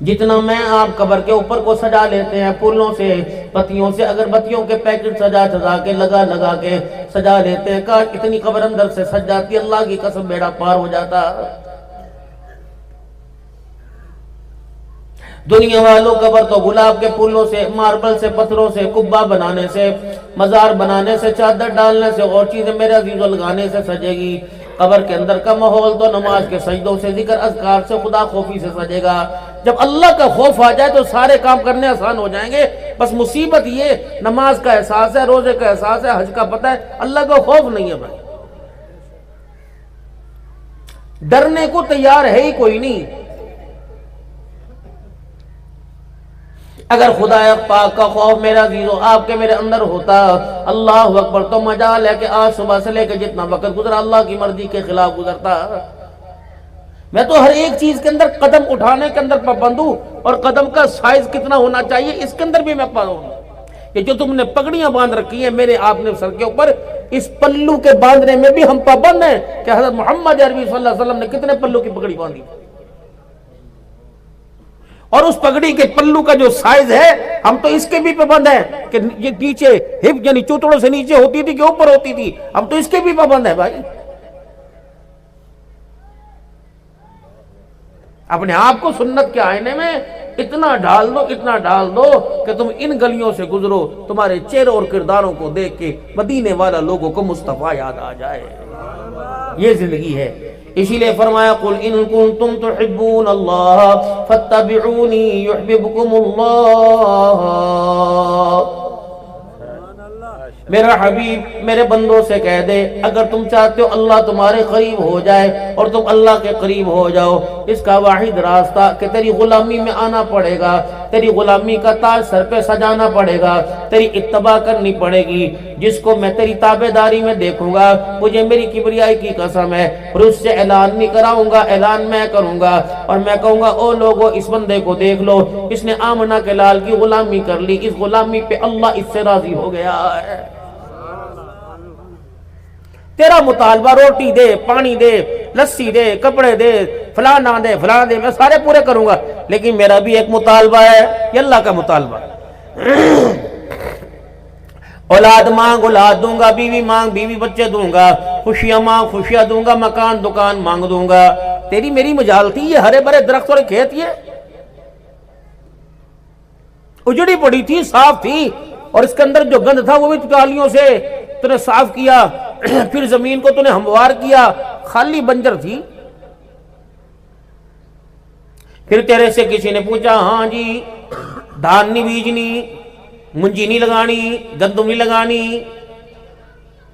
جتنا میں آپ قبر کے اوپر کو سجا لیتے ہیں پھولوں سے، پتیوں سے، اگربتیوں کے پیکٹ سجا سجا کے لگا کے سجا لیتے ہیں، کاش اتنی قبر اندر سے سج جاتی، اللہ کی قسم بیڑا پار ہو جاتا۔ دنیا والوں قبر تو گلاب کے پھولوں سے، ماربل سے، پتھروں سے، قبہ بنانے سے، مزار بنانے سے، چادر ڈالنے سے اور چیزیں میرے عزیزو لگانے سے سجے گی۔ قبر کے اندر کا ماحول تو نماز کے سجدوں سے، ذکر اذکار سے، خدا خوفی سے سجے گا۔ جب اللہ کا خوف آ جائے تو سارے کام کرنے آسان ہو جائیں گے۔ بس مصیبت یہ نماز کا احساس ہے، روزے کا احساس ہے، حج کا پتہ ہے، اللہ کا خوف نہیں ہے بھائی۔ ڈرنے کو تیار ہے ہی کوئی نہیں۔ اگر خدا پاک کا خوف میرا عزیزو آپ کے میرے اندر ہوتا، اللہ اکبر، تو مجال ہے کہ آج صبح سے لے کے جتنا وقت گزرا اللہ کی مرضی کے خلاف گزرتا۔ میں تو ہر ایک چیز کے اندر قدم اٹھانے کے اندر پابند ہوں، اور قدم کا سائز کتنا ہونا چاہیے اس کے اندر بھی میں پابند ہوں۔ کہ جو تم نے پگڑیاں باندھ رکھی ہیں میرے آپ نے سر کے اوپر، اس پلو کے باندھنے میں بھی ہم پابند ہیں کہ حضرت محمد عربی صلی اللہ علیہ وسلم نے کتنے پلو کی پگڑی باندھی، اور اس پگڑی کے پلو کا جو سائز ہے ہم تو اس کے بھی پابند ہیں کہ یہ نیچے ہپ یعنی چوتڑوں سے نیچے ہوتی تھی کہ اوپر ہوتی تھی، ہم تو اس کے بھی پابند ہیں بھائی۔ اپنے آپ کو سنت کے آئینے میں اتنا ڈال دو کہ تم ان گلیوں سے گزرو، تمہارے چہروں اور کرداروں کو دیکھ کے مدینے والا لوگوں کو مصطفیٰ یاد آ جائے۔ یہ زندگی ہے۔ اسی لئے فرمایا قُلْ إِن كُنتُمْ تُحِبُّونَ اللَّهَ فَاتَّبِعُونِي يُحْبِبْكُمُ اللَّهُ۔ میرا حبیب میرے بندوں سے کہہ دے اگر تم چاہتے ہو اللہ تمہارے قریب ہو جائے اور تم اللہ کے قریب ہو جاؤ، اس کا واحد راستہ کہ تیری غلامی میں آنا پڑے گا، تیری غلامی کا تاج سر پہ سجانا پڑے گا، تیری اتباع کرنی پڑے گی۔ جس کو میں تیری تابعداری میں دیکھوں گا مجھے میری کبریائی کی قسم ہے، اور اس سے اعلان نہیں کراؤں گا، اعلان میں کروں گا، اور میں کہوں گا او لوگو اس بندے کو دیکھ لو، اس نے آمنہ کے لال کی غلامی کر لی، اس غلامی پہ اللہ اس سے راضی ہو گیا ہے۔ تیرا مطالبہ روٹی دے، پانی دے، لسی دے، کپڑے دے، فلانا دے، میں سارے پورے کروں گا، لیکن میرا بھی ایک مطالبہ ہے، یہ اللہ کا مطالبہ۔ اولاد مانگ اولاد دوں گا، بیوی مانگ بیوی بچے دوں گا، خوشیاں مانگ خوشیاں دوں گا، مکان دکان مانگ دوں گا۔ تیری میری مجال تھی، یہ ہرے بھرے درخت اور کھیت یہ اجڑی پڑی تھی، صاف تھی، اور اس کے اندر جو گند تھا وہ بھی ٹالیوں سے تو نے صاف کیا، پھر زمین کو تو نے ہموار کیا، خالی بنجر تھی۔ پھر تیرے سے کسی نے پوچھا ہاں جی دھان نہیں بیجنی، منجی نہیں لگانی، گندم نہیں لگانی،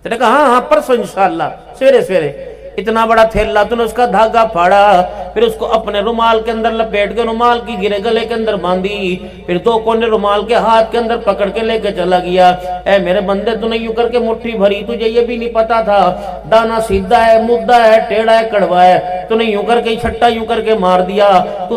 تو نے کہا ہاں پرسوں انشاءاللہ سویرے اتنا بڑا تھیلا تو نے اس کا دھاگا پھاڑا، پھر اس کو اپنے رومال کے اندر لپیٹ کے رومال کی گرے گلے کے اندر باندھی، پھر دو کونے رومال کے ہاتھ کے اندر پکڑ کے لے کے چلا گیا۔ اے میرے بندے تو نے یوں کر کے مٹھی بھری، تجھے یہ بھی نہیں پتا تھا دانا سیدھا ہے، مدہ ہے، ٹیڑھا ہے، کڑوا ہے، تو نے یوں کر کے چھٹا یوں کر کے مار دیا،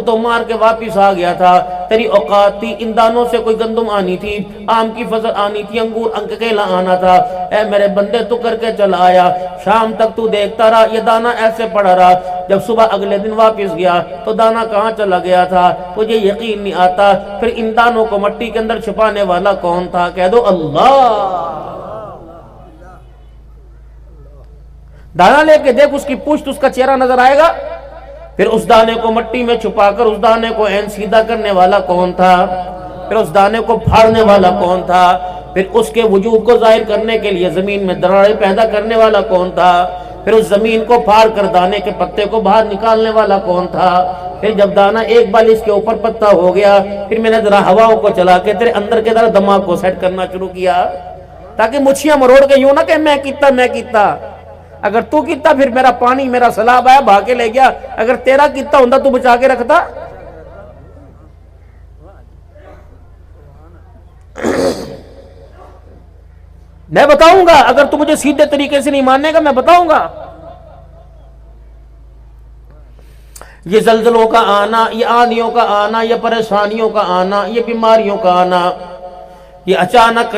تو مار کے واپس آ گیا تھا۔ تیری اوقات تھی ان دانوں سے کوئی گندم آنی تھی، آم کی فصل آنی تھی، انگور انکیلا آنا تھا۔ اے میرے بندے تو کر کے چلا آیا، شام تک تو دیکھتا رہا یہ دانہ ایسے پڑا رہا، جب صبح اگلے دن واپس گیا تو دانہ کہاں چلا گیا تھا، تجھے یقین نہیں آتا۔ پھر ان دانوں کو مٹی کے اندر چھپانے والا کون تھا؟ کہہ دو اللہ۔ دانہ لے کے دیکھ، اس کی پشت اس کا چہرہ نظر آئے گا۔ پھر اس دانے کو مٹی میں چھپا کر اس دانے کو عین سیدھا کرنے والا کون تھا؟ پھر اس دانے کو پھاڑنے والا کون تھا؟ پھر اس کے وجود کو ظاہر کرنے کے لیے زمین میں دراڑیں پیدا کرنے والا کون تھا؟ پھر اس زمین کو پھاڑ کر دانے کے پتے کو باہر نکالنے والا کون تھا؟ پھر جب دانہ ایک بال اس کے اوپر پتا ہو گیا، پھر میں نے ذرا ہواؤں کو چلا کے تیرے اندر کے ذرا دماغ کو سیٹ کرنا شروع کیا، تاکہ مچھیاں مروڑ کے یوں نہ کہ میں کیتا۔ اگر تو کیتا پھر میرا پانی میرا سیلاب آیا بہا کے لے گیا، اگر تیرا کیتا ہوندا تو بچا کے رکھتا۔ میں بتاؤں گا، اگر تو مجھے سیدھے طریقے سے نہیں ماننے گا میں بتاؤں گا۔ یہ زلزلوں کا آنا، یہ آندھیوں کا آنا، یہ پریشانیوں کا آنا، یہ بیماریوں کا آنا، یہ اچانک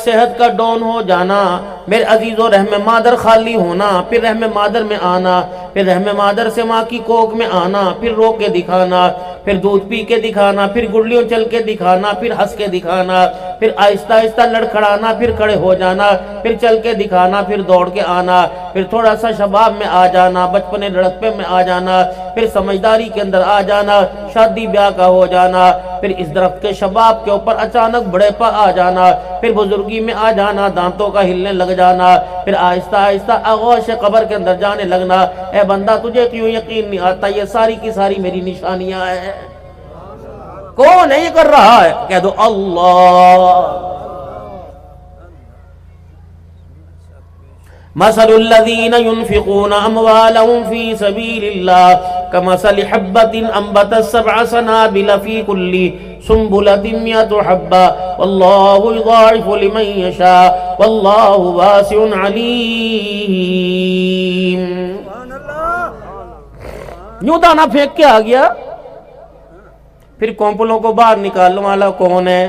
صحت کا ڈاؤن ہو جانا، میرے عزیزو رحم مادر خالی ہونا، پھر رحم مادر میں آنا، پھر رحم مادر سے ماں کی کوک میں آنا، پھر رو کے دکھانا، پھر دودھ پی کے دکھانا، پھر گڑلیوں چل کے دکھانا، پھر ہنس کے دکھانا، پھر آہستہ آہستہ لڑکھڑانا، پھر کھڑے ہو جانا، پھر چل کے دکھانا، پھر دوڑ کے آنا، پھر تھوڑا سا شباب میں آ جانا، بچپنے لڑکپے میں آ جانا، پھر سمجھداری کے اندر آ جانا، شادی بیاہ کا ہو جانا، پھر اس درخت کے شباب کے اوپر اچانک بڑے پا آ جانا، پھر بزرگی میں آ جانا، دانتوں کا ہلنے لگ جانا، پھر آہستہ آہستہ آغوش قبر کے اندر جانے لگنا۔ اے بندہ تجھے کیوں یقین نہیں آتا؟ یہ ساری کی ساری میری نشانیاں ہیں۔ کون ہے یہ کر رہا ہے؟ کہہ دو اللہ۔ مثل الذین ينفقون اموالهم فی سبیل اللہ کمثل حبة انبتت سبع سنابل فی کل سنبلة مئۃ حبة واللہ یضاعف لمن یشاء واللہ واسع علیم۔ یوں دانا پھینک کے آ گیا، پھر کونپلوں کو باہر نکالنے والا کون ہے؟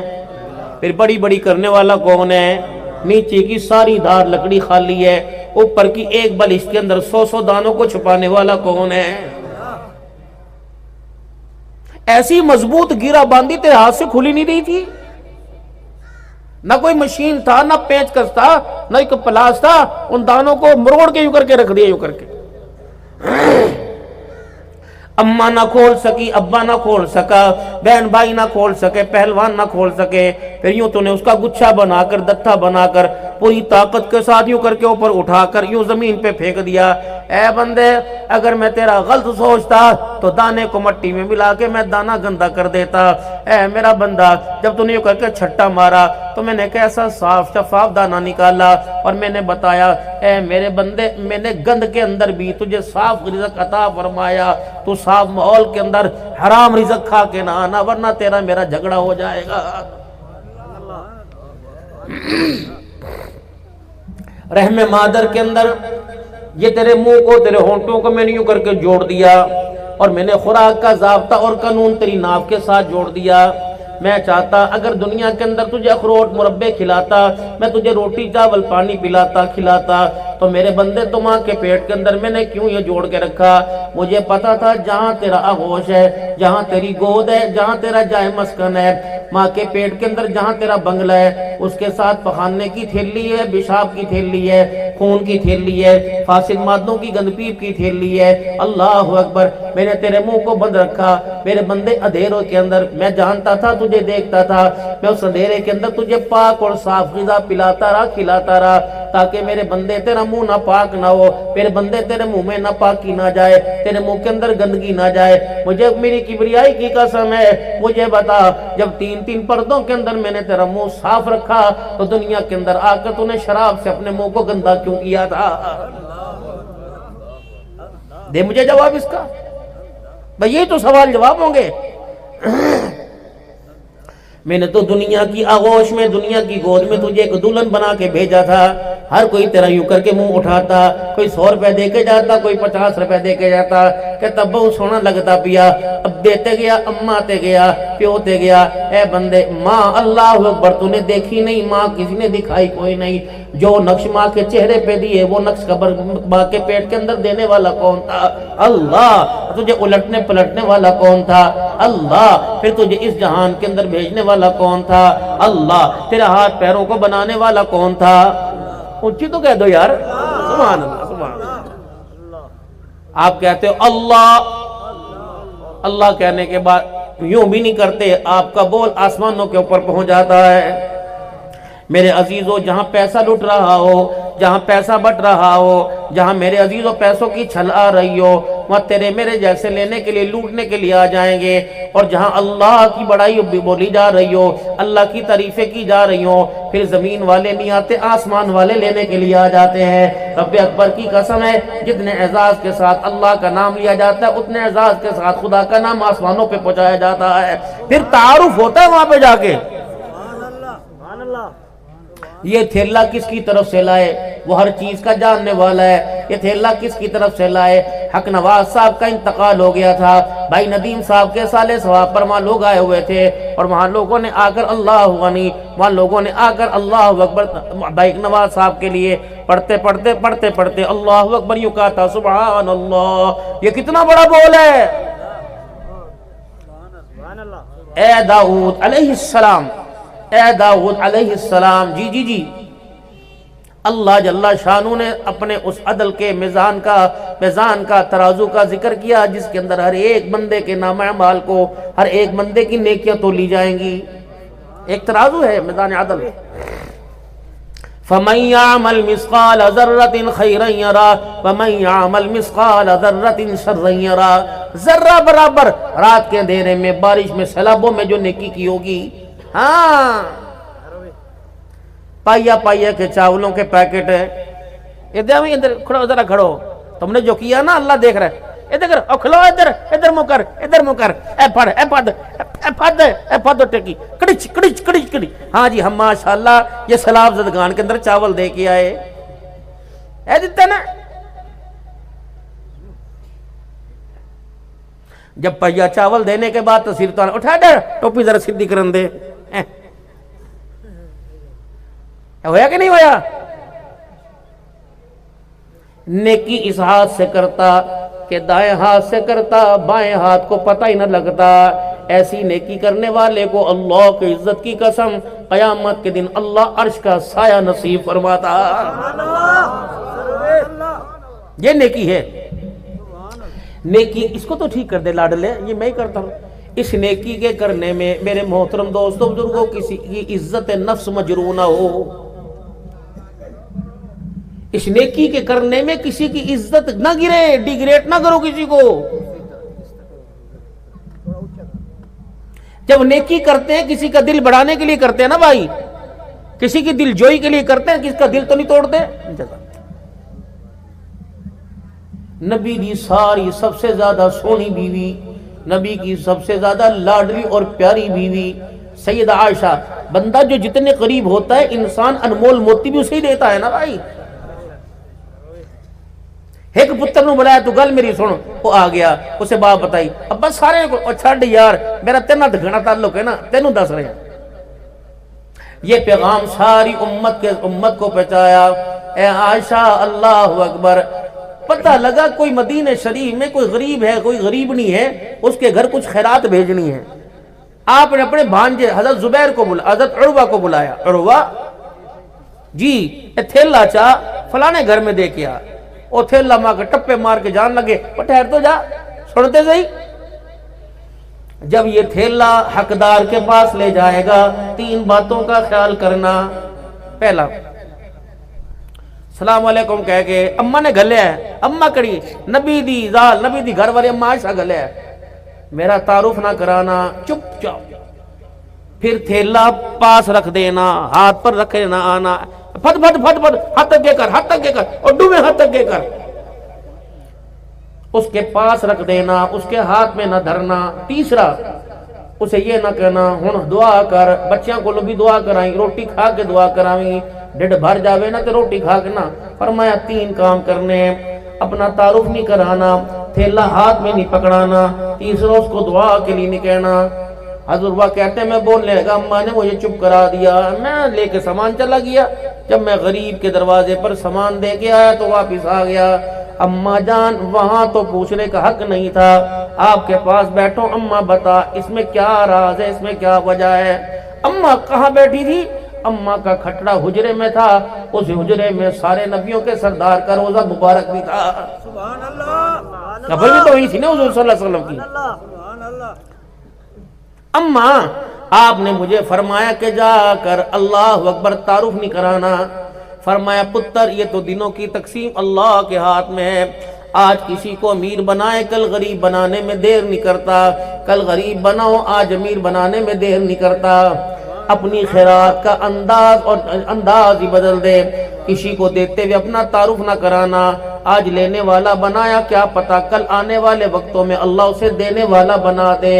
پھر بڑی بڑی کرنے والا کون ہے؟ نیچے کی ساری دار لکڑی خالی ہے، اوپر کی ایک بلش کے اندر 100 دانوں کو چھپانے والا کون ہے؟ ایسی مضبوط گیرہ باندھی تیرے ہاتھ سے کھلی نہیں رہی تھی، نہ کوئی مشین تھا، نہ پیچ کس تھا، نہ ایک پلاس تھا، ان دانوں کو مروڑ کے یوں کر کے رکھ دیا، یوں کر کے۔ اماں نہ کھول سکی، ابا نہ کھول سکا، بہن بھائی نہ کھول سکے، پہلوان نہ کھول سکے، پھر یوں تو نے اس کا گچھا بنا کر، دتھا بنا کر، پوری طاقت کے ساتھ یوں کر کے اوپر اٹھا کر یوں زمین پہ پھینک دیا۔ اے بندے، اگر میں تیرا غلط سوچتا تو دانے کو مٹی میں ملا کے میں دانہ گندا کر دیتا۔ اے میرا بندہ، جب تو نے یوں کر کے چھٹا مارا تو میں نے کیسا صاف شفاف دانہ نکالا، اور میں نے بتایا اے میرے بندے، میں نے گند کے اندر بھی تجھے صاف رزق عطا فرمایا، تو صاف ماحول کے اندر حرام رزق کھا کے نہ آنا، ورنہ تیرا میرا جھگڑا ہو جائے گا۔ رحم مادر کے اندر یہ تیرے منہ کو، تیرے ہونٹوں کو میں نے یوں کر کے جوڑ دیا، اور میں نے خوراک کا ضابطہ اور قانون تیری ناف کے ساتھ جوڑ دیا۔ میں چاہتا اگر دنیا کے اندر تجھے اخروٹ مربے کھلاتا، میں تجھے روٹی چاول پانی پلاتا کھلاتا، تو میرے بندے تو ماں کے پیٹ کے اندر میں نے کیوں یہ جوڑ کے رکھا؟ مجھے پتا تھا جہاں تیرا آغوش ہے، جہاں تیری گود ہے، جہاں تیرا جائے مسکن ہے، ماں کے پیٹ کے اندر جہاں تیرا بنگلہ ہے، اس کے ساتھ پخانے کی تھیلی ہے، پیشاب کی تھیلی ہے، خون کی تھیلی ہے، فاسد مادوں کی گند پیپ کی تھیلی ہے۔ اللہ اکبر، میں نے تیرے منہ کو بند رکھا میرے بندے اندھیروں کے اندر، میں جانتا تھا تجھے دیکھتا تھا، میں اس اندھیرے کے اندر تجھے پاک اور صاف غذا پلاتا رہا کھلاتا رہا، تاکہ میرے بندے تیرا منہ نہ پاک نہ ہو، میرے بندے تیرے منہ میں نہ پاکی نہ جائے، تیرے منہ کے اندر گندگی نہ جائے۔ مجھے میری کبریائی کی قسم ہے، مجھے بتا جب تین پردوں کے اندر میں نے تیرا منہ صاف رکھا تو دنیا کے اندر آ کر تو نے شراب سے اپنے منہ کو گندا کیوں کیا تھا؟ دے مجھے جواب اس کا، بھئی یہ تو سوال جواب ہوں گے۔ میں نے تو دنیا کی آغوش میں، دنیا کی گود میں تجھے ایک دلہن بنا کے بھیجا تھا، ہر کوئی تیرا یوں کر کے منہ اٹھاتا، کوئی 100 روپے دے کے جاتا، کوئی 50 روپے دے کے جاتا، کہتا بہت سونا لگتا پیا، اب دیتے گیا، اماں تے گیا، پیو تے گیا۔ اے بندے، ماں اللہ اکبر تو نے دیکھی نہیں، ماں کسی نے دکھائی کوئی نہیں، جو نقش ماں کے چہرے پہ دیے وہ نقش قبر ماں کے پیٹ کے اندر دینے والا کون تھا؟ اللہ۔ تجھے الٹنے پلٹنے والا کون تھا؟ اللہ۔ پھر تجھے اس جہان کے اندر بھیجنے والا کون تھا؟ اللہ۔ تیرے ہاتھ پیروں کو بنانے والا کون تھا؟ اونچی تو کہہ دو یار، سبحان اللہ سبحان اللہ۔ آپ کہتے ہو اللہ اللہ کہنے کے بعد یوں بھی نہیں کرتے، آپ کا بول آسمانوں کے اوپر پہنچ جاتا ہے۔ میرے عزیزو، جہاں پیسہ لٹ رہا ہو، جہاں پیسہ بٹ رہا ہو، جہاں میرے عزیزو پیسوں کی چھل آ رہی ہو، وہاں تیرے میرے جیسے لینے کے لیے، لوٹنے کے لیے آ جائیں گے۔ اور جہاں اللہ کی بڑائی بولی جا رہی ہو، اللہ کی تعریفیں کی جا رہی ہو، پھر زمین والے نہیں آتے، آسمان والے لینے کے لیے آ جاتے ہیں۔ رب اکبر کی قسم ہے، جتنے اعزاز کے ساتھ اللہ کا نام لیا جاتا ہے، اتنے اعزاز کے ساتھ خدا کا نام آسمانوں پہ پہنچایا جاتا ہے۔ پھر تعارف ہوتا ہے وہاں پہ جا کے، یہ تھیلا کس کی طرف سے لائے؟ وہ ہر چیز کا جاننے والا ہے۔ یہ تھیلا کس کی طرف سے لائے؟ حق نواز صاحب کا انتقال ہو گیا تھا، بھائی ندیم صاحب کے سالے ثواب پر وہاں لوگ آئے ہوئے تھے، اور وہاں لوگوں نے آ کر اللہ غنی، وہاں لوگوں نے آ کر اللہ اکبر بھائی نواز صاحب کے لیے پڑھتے اللہ اکبر یوں کہا تھا، سبحان اللہ، یہ کتنا بڑا بول ہے۔ اے داؤد علیہ السلام، اے داؤد علیہ السلام، جی اللہ جل شانہ نے اپنے اس عدل کے میزان کا ترازو کا ذکر کیا، جس کے اندر ہر ایک بندے کے نام اعمال کو، ہر ایک بندے کی نیکیاں تو لی جائیں گی، ایک ترازو ہے میدان عدل۔ فَمَن يَعْمَلْ مِثْقَالَ ذَرَّةٍ خَيْرًا يَرَهُ وَمَن يَعْمَلْ مِثْقَالَ ذَرَّةٍ شَرًّا يَرَهُ، ذرہ برابر رات کے اندھیرے میں، بارش میں، سیلابوں میں جو نیکی کی ہوگی، ہاں پائیا کے چاولوں کے پیکٹ ہے، ادھر کھڑو، ذرا کھڑو، تم نے جو کیا نا اللہ دیکھ رہا ہے، ادھر کھلو، ادھر منہ کر، اے پھد ٹکی، کڑچ، ہاں جی، ہم ماشاءاللہ یہ سلاب زدگان کے اندر چاول دے کے آئے، اے دیتا نا، جب پہیا چاول دینے کے بعد تصویر تو اٹھا ڈر ٹوپی ذرا سیدھی کرن دے، ہویا کہ نہیں ہویا؟ نیکی اس ہاتھ سے کرتا کہ دائیں ہاتھ سے کرتا، بائیں ہاتھ کو پتہ ہی نہ لگتا، ایسی نیکی کرنے والے کو اللہ کی عزت کی قسم قیامت کے دن اللہ عرش کا سایہ نصیب فرماتا۔ یہ نیکی ہے، نیکی اس کو تو ٹھیک کر دے لاڈلے، یہ میں ہی کرتا ہوں۔ اس نیکی کے کرنے میں میرے محترم دوستوں بزرگوں کسی کی عزت نفس مجروح نہ ہو، اس نیکی کے کرنے میں کسی کی عزت نہ گرے، ڈیگریٹ نہ کرو کسی کو۔ جب نیکی کرتے ہیں کسی کا دل بڑھانے کے لیے کرتے ہیں نا بھائی، کسی کی دل جوئی کے لیے کرتے ہیں، کسی کا دل تو نہیں توڑتے۔ نبی دی ساری سب سے زیادہ سونی بیوی، نبی کی سب سے زیادہ لاڈلی اور پیاری بیوی سیدہ عائشہ، بندہ جو جتنے قریب ہوتا ہے انسان انمول موتی بھی اسے ہی دیتا ہے نا بھائی۔ ایک پتر نو بلایا، تو گل میری سن، وہ آ گیا، اسے بات بتائی، اب بس سارے کو چھڑ یار، میرا تینا دکھنا تعلق ہے نا، تینوں دس رہے ہیں۔ یہ پیغام ساری امت کو پہنچایا، اے عائشہ اللہ اکبر، پتہ لگا کوئی مدینہ شریف میں کوئی غریب ہے، کوئی غریب نہیں ہے، اس کے گھر کچھ خیرات بھیجنی ہے۔ آپ نے اپنے بھانجے حضرت زبیر کو بلایا، حضرت عروہ کو بلایا، عروہ جی تھیلا چاہ فلانے گھر میں دے کے آ، وہ تھیلا ماں کے ٹپے مار کے جان لگے، ٹھہر تو جا، سنتے صحیح۔ جب یہ تھیلا حقدار کے پاس لے جائے گا، 3 باتوں کا خیال کرنا۔ پہلا، سلام علیکم کہہ کے اماں نے گھلیا ہے، اماں کڑی نبی دی زال، نبی دی گھر والی اماں عائشہ گھلیا ہے، میرا تعارف نہ کرانا، چپ چاپ۔ پھر تھیلا پاس رکھ دینا، ہاتھ پر رکھے نہ آنا، پھٹ ہاتھ اگے کر، اور ڈوبے ہاتھ اگے کر، اس کے پاس رکھ دینا، اس کے ہاتھ میں نہ دھرنا۔ تیسرا، اسے یہ نہ کہنا ہن دعا کر، بچیاں کو بھی دعا کرائیں، روٹی کھا کے دعا کرائیں، ڈڈ بھر جاوے نا تو روٹی کھا کے نا۔ فرمایا 3 کام کرنے، اپنا تعارف نہیں کرانا، تھیلا ہاتھ میں نہیں پکڑانا، تیسرا اس کو دعا کے لیے نہیں کہنا۔ حضرت وہ کہتے ہیں میں بولنے لگا، اماں نے مجھے چپ کرا دیا، میں لے کے سامان چلا گیا، جب میں غریب کے دروازے پر سامان دے کے آیا تو واپس آ گیا۔ اماں جان وہاں تو پوچھنے کا حق نہیں تھا، آپ کے پاس بیٹھو، اماں بتا اس میں کیا راز ہے، اس میں کیا وجہ ہے۔ اماں کہاں بیٹھی تھی؟ اماں کا کھٹڑا حجرے میں تھا، اس حجرے میں سارے نبیوں کے سردار کا روزہ مبارک بھی تھا۔ سبحان اللہ، قبر بھی تو وہی تھی نا حضور صلی اللہ علیہ وسلم کی۔ سبحان اللہ۔ اماں آپ نے مجھے فرمایا کہ جا کر اللہ اکبر تعارف نہیں کرانا۔ فرمایا پتر یہ تو دنوں کی تقسیم اللہ کے ہاتھ میں ہے، آج کسی کو امیر بنائے کل غریب بنانے میں دیر نہیں کرتا، کل غریب بناؤ آج امیر بنانے میں دیر نہیں کرتا۔ اپنی خیرات کا انداز ہی بدل دے، کسی کو دیتے ہوئے اپنا تعارف نہ کرانا۔ آج لینے والا بنایا، کیا پتا کل آنے والے وقتوں میں اللہ اسے دینے والا بنا دے۔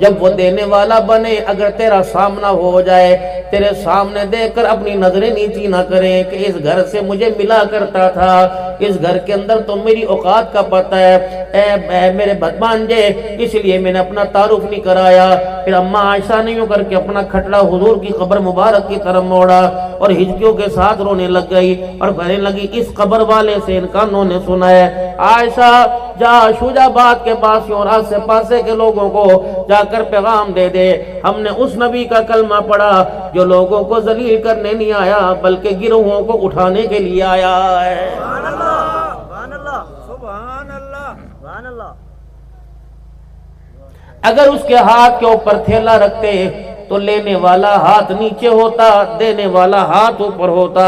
جب وہ دینے والا بنے، اگر تیرا سامنا ہو جائے، تیرے سامنے دیکھ کر اپنی نظریں نیچی نہ کریں کہ اس گھر سے مجھے ملا کرتا تھا، اس گھر کے اندر تو میری اوقات کا پتہ ہے، اے میرے بھانجے، اس لیے میں نے اپنا تعارف نہیں کرایا۔ پھر اماں عائشہ نے یوں کر کے اپنا کھٹڑا حضور کی قبر مبارک کی طرف موڑا اور ہچکیوں کے ساتھ رونے لگ گئی اور کہنے لگی اس قبر والے سے ان کانوں نے سنا ہے، عائشہ جا شجاع آباد کے پاس اور آس پاسے کے لوگوں کو جا کر پیغام دے دے، ہم نے اس نبی کا کلمہ پڑھا جو لوگوں کو ذلیل کرنے نہیں آیا بلکہ گروہوں کو اٹھانے کے لیے آیا ہے۔ سبحان اللہ، سبحان اللہ، سبحان اللہ، سبحان اللہ۔ اگر اس کے ہاتھ کے اوپر تھیلا رکھتے تو لینے والا ہاتھ نیچے ہوتا، دینے والا ہاتھ اوپر ہوتا،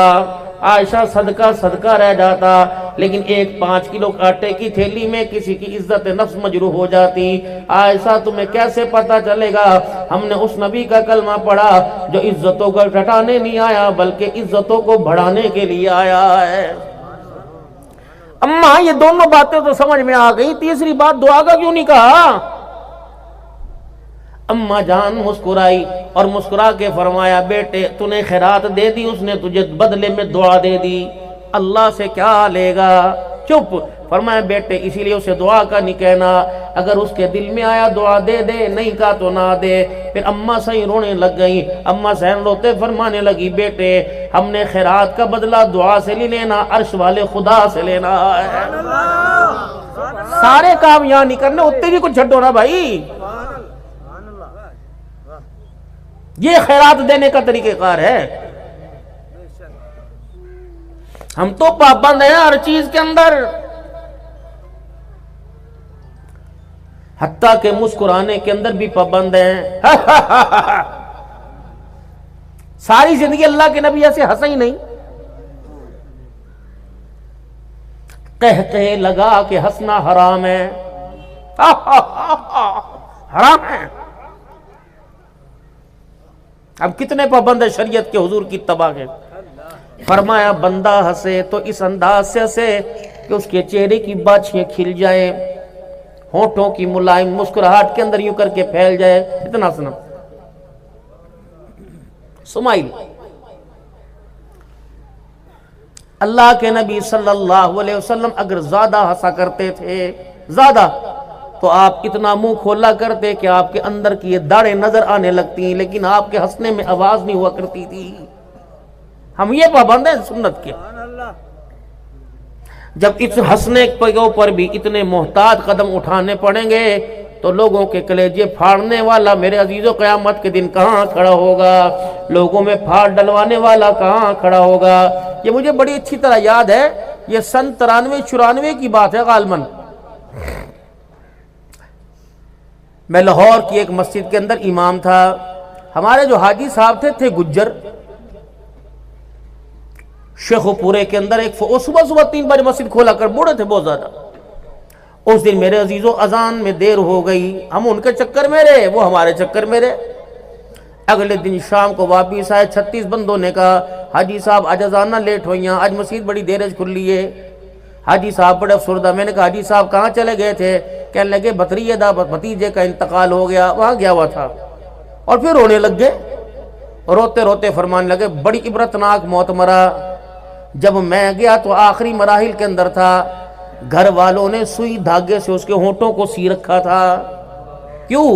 عائشہ صدقہ رہ جاتا، لیکن ایک 5 کلو آٹے کی تھیلی میں کسی کی عزت نفس مجروح ہو جاتی۔ عائشہ تمہیں کیسے پتا چلے گا؟ ہم نے اس نبی کا کلمہ پڑھا جو عزتوں کو گھٹانے نہیں آیا بلکہ عزتوں کو بڑھانے کے لیے آیا ہے۔ اماں یہ دونوں باتیں تو سمجھ میں آ گئی، تیسری بات دعا کا کیوں نہیں کہا؟ اماں جان مسکرائی اور مسکرا کے فرمایا بیٹے تو نے خیرات دے دی، اس نے تجھے بدلے میں دعا دے دی، اللہ سے کیا لے گا؟ چپ۔ فرمایا بیٹے اسی لیے اسے دعا کا نہیں کہنا، اگر اس کے دل میں آیا دعا دے دے، نہیں کہا تو نہ دے۔ پھر اماں صحیح رونے لگ گئی، اماں سہن روتے فرمانے لگی بیٹے ہم نے خیرات کا بدلہ دعا سے نہیں لینا، عرش والے خدا سے لینا ہے۔ سارے کام یہاں نہیں کرنے، اتنے بھی کچھ چھڈو نا بھائی۔ یہ خیرات دینے کا طریقہ کار ہے۔ ہم تو پابند ہیں ہر چیز کے اندر، حتیٰ کہ مسکرانے کے اندر بھی پابند ہیں۔ ساری زندگی اللہ کے نبی ایسے ہنسا ہی نہیں، کہتے لگا کہ ہنسنا حرام ہے، حرام ہے۔ اب کتنے پابند ہیں شریعت کے حضور کی اتباع کے؟ فرمایا بندہ ہنسے تو اس انداز سے ہنسے کہ اس کے چہرے کی باچھیں کھل جائیں، ہونٹوں کی ملائم مسکراہٹ کے اندر یوں کر کے پھیل جائے، اتنا ہنسنا، سمائل۔ اللہ کے نبی صلی اللہ علیہ وسلم اگر زیادہ ہنسا کرتے تھے، زیادہ، تو آپ اتنا منہ کھولا کرتے کہ آپ کے اندر کی یہ داڑیں نظر آنے لگتی، لیکن آپ کے ہنسنے میں آواز نہیں ہوا کرتی تھی۔ ہم یہ پابند ہیں سنت کے۔ جب اس ہنسنے کے اوپر بھی اتنے محتاط قدم اٹھانے پڑیں گے تو لوگوں کے کلیجے پھاڑنے والا میرے عزیزو قیامت کے دن کہاں کھڑا ہوگا؟ لوگوں میں پھاڑ ڈلوانے والا کہاں کھڑا ہوگا؟ یہ مجھے بڑی اچھی طرح یاد ہے، یہ سن 93-94 کی بات ہے غالباً۔ میں لاہور کی ایک مسجد کے اندر امام تھا، ہمارے جو حاجی صاحب تھے گجر، شیخ پورے کے اندر ایک صبح 3 بجے مسجد کھولا کر، بوڑھے تھے بہت زیادہ۔ اس دن میرے عزیزو اذان میں دیر ہو گئی، ہم ان کے چکر میں رہے، وہ ہمارے چکر میں رہے۔ اگلے دن شام کو واپس آئے، 36 بندوں نے کہا حاجی صاحب آج اذان لیٹ ہوئیاں، آج مسجد بڑی دیر کھلی ہے۔ حاجی صاحب بڑے افسردہ، میں نے کہا حاجی صاحب کہاں چلے گئے تھے؟ کہنے لگے بھتیجے کا انتقال ہو گیا، وہاں گیا ہوا تھا۔ اور پھر رونے لگ گئے، روتے روتے فرمانے لگے بڑی عبرتناک موت مرا، جب میں گیا تو آخری مراحل کے اندر تھا، گھر والوں نے سوئی دھاگے سے اس کے ہونٹوں کو سی رکھا تھا۔ کیوں؟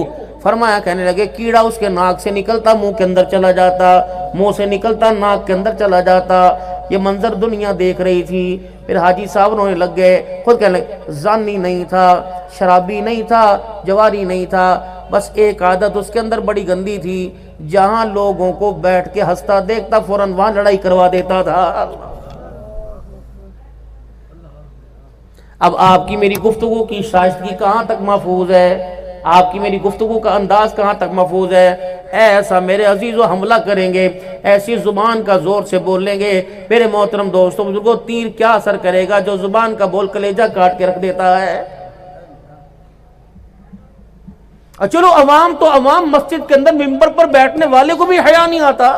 فرمایا کہنے لگے کیڑا اس کے ناک سے نکلتا منہ کے اندر چلا جاتا، منہ سے نکلتا ناک کے اندر چلا جاتا، یہ منظر دنیا دیکھ رہی تھی۔ پھر حاجی صاحب رونے لگ گئے، خود کہنے لگے زانی نہیں تھا، شرابی نہیں تھا، جواری نہیں تھا، بس ایک عادت اس کے اندر بڑی گندی تھی، جہاں لوگوں کو بیٹھ کے ہنستا دیکھتا فوراً وہاں لڑائی کروا دیتا تھا۔ اب آپ کی میری گفتگو کی شائستگی کہاں تک محفوظ ہے؟ آپ کی میری گفتگو کا انداز کہاں تک محفوظ ہے؟ ایسا میرے عزیزو حملہ کریں گے، ایسی زبان کا زور سے بولیں گے، میرے محترم دوستو بزرگو، تیر کیا اثر کرے گا جو زبان کا بول کلیجہ کاٹ کے رکھ دیتا ہے۔ چلو عوام تو عوام، مسجد کے اندر ممبر پر بیٹھنے والے کو بھی حیا نہیں آتا۔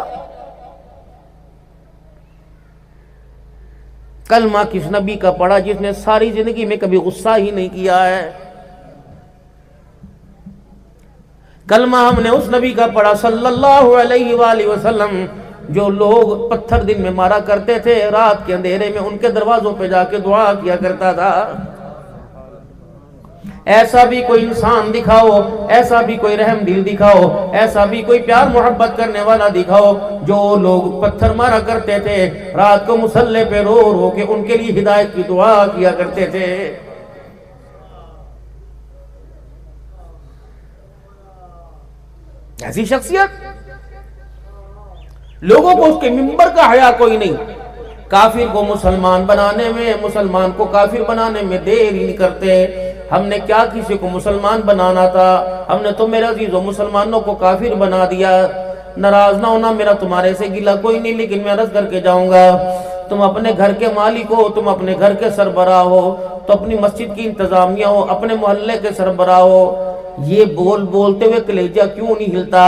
کلمہ کس نبی کا پڑھا جس نے ساری زندگی میں کبھی غصہ ہی نہیں کیا ہے؟ کلمہ ہم نے اس نبی کا پڑھا صلی اللہ علیہ وآلہ وسلم، جو لوگ پتھر دن میں مارا کرتے تھے، رات کے اندھیرے میں ان کے دروازوں پہ جا کے دعا کیا کرتا تھا۔ ایسا بھی کوئی انسان دکھاؤ، ایسا بھی کوئی رحم دل دکھاؤ، ایسا بھی کوئی پیار محبت کرنے والا دکھاؤ، جو لوگ پتھر مارا کرتے تھے رات کو مصلی پہ رو رو کے ان کے لیے ہدایت کی دعا کیا کرتے تھے۔ ایسی شخصیت، لوگوں کو اس کے منبر کا حیا کوئی نہیں۔ کافر کو مسلمان بنانے میں، مسلمان کو کافر بنانے میں دیر ہی نہیں کرتے۔ ہم نے کیا کسی کو مسلمان بنانا تھا، ہم نے تو میرے عزیزوں مسلمانوں کو کافر بنا دیا۔ ناراض نہ ہونا، میرا تمہارے سے گلہ کوئی نہیں، لیکن میں عرض کر کے جاؤں گا، تم اپنے گھر کے مالک ہو، تم اپنے گھر کے سربراہ ہو، تو اپنی مسجد کی انتظامیہ ہو، اپنے محلے کے سربراہ ہو، یہ بولتے ہوئے کلیجہ کیوں نہیں ہلتا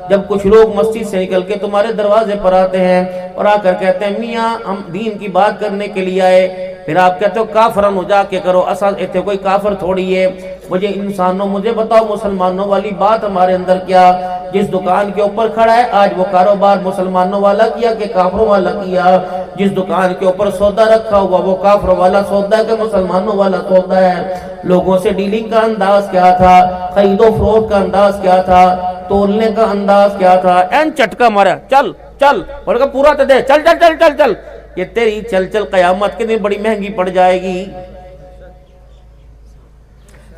جب کچھ لوگ مسجد سے نکل کے تمہارے دروازے پر آتے ہیں اور آ کر کہتے ہیں میاں ہم دین کی بات کرنے کے لیے آئے، پھر آپ کہتے ہو کافرن ہو جا کے کرو، اصل ایتھے کوئی کافر تھوڑی ہے۔ مجھے انسانوں، مجھے بتاؤ مسلمانوں والی بات ہمارے اندر کیا؟ جس دکان کے اوپر کھڑا ہے آج وہ کاروبار مسلمانوں والا کیا کہ کافروں والا کیا؟ جس دکان کے اوپر سودا رکھا ہوا وہ کافروں والا سودا ہے کہ مسلمانوں والا سودا ہے؟ لوگوں سے ڈیلنگ کا انداز کیا تھا؟ خرید و فروخت کا انداز کیا تھا؟ تولنے کا انداز کیا تھا؟ این چٹکا مارا، چل چل، بول کا پورا تو دے، چل چل چل چل چل، یہ تیری چل چل قیامت کے دن بڑی مہنگی پڑ جائے گی۔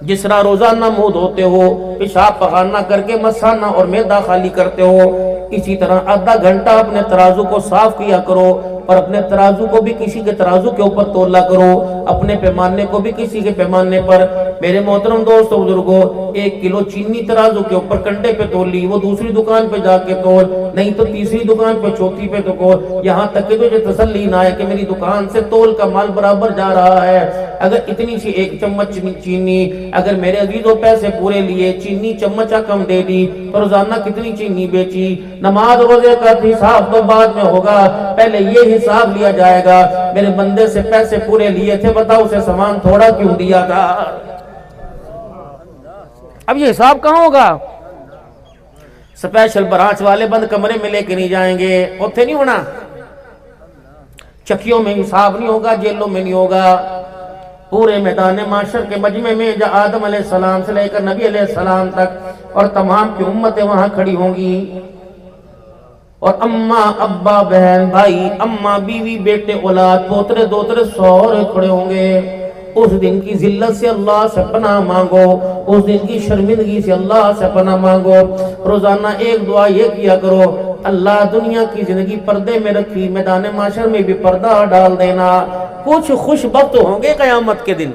جس طرح روزانہ منہ دھوتے ہو، پیشاب پخانہ کر کے مثانہ اور معدہ خالی کرتے ہو، اسی طرح آدھا گھنٹہ اپنے ترازو کو صاف کیا کرو، اور اپنے ترازو کو بھی کسی کے ترازو کے اوپر تولا کرو، اپنے پیمانے کو بھی کسی کے پیمانے پر۔ میرے محترم دوستو بزرگو، 1 کلو چینی ترازو کے اوپر کنڈے پہ تولی، وہ دوسری دکان پہ جا کے تول، نہیں تو تیسری دکان پہ، چوتھی پہ تو تول، یہاں تک کہ تجھے تسلی نہ آئے کہ میری دکان سے تول کا مال برابر جا رہا ہے۔ اگر اتنی سی 1 چمچ چینی، اگر میرے عزیزوں پیسے پورے لیے، چینی چمچہ کم دے دی، تو روزانہ کتنی چینی بیچی؟ نماز روزے کا حساب تو بعد میں ہوگا، پہلے یہ حساب لیا جائے گا میرے بندے سے پیسے پورے لیے تھے، بتاؤ اسے سامان تھوڑا کیوں دیا تھا؟ اب یہ حساب کہاں ہوگا؟ سپیشل برانچ والے بند کمرے میں لے کے نہیں جائیں گے، اوتھے نہیں ہونا، چکیوں میں حساب نہیں ہوگا، جیلوں میں نہیں ہوگا، پورے میدان معاشر کے مجمع میں جہاں آدم علیہ السلام سے لے کر نبی علیہ السلام تک اور تمام کی امتیں وہاں کھڑی ہوں گی، اور اماں ابا بہن بھائی، اماں بیوی بیٹے اولاد پوترے دوترے سورے کھڑے ہوں گے۔ اس دن کی ذلت سے اللہ سے پناہ مانگو، اس دن کی شرمندگی سے اللہ سے پناہ مانگو۔ روزانہ ایک دعا یہ کیا کرو، اللہ دنیا کی زندگی پردے میں رکھی، میدان معاشر میں بھی پردہ ڈال دینا۔ کچھ خوش بخت ہوں گے قیامت کے دن۔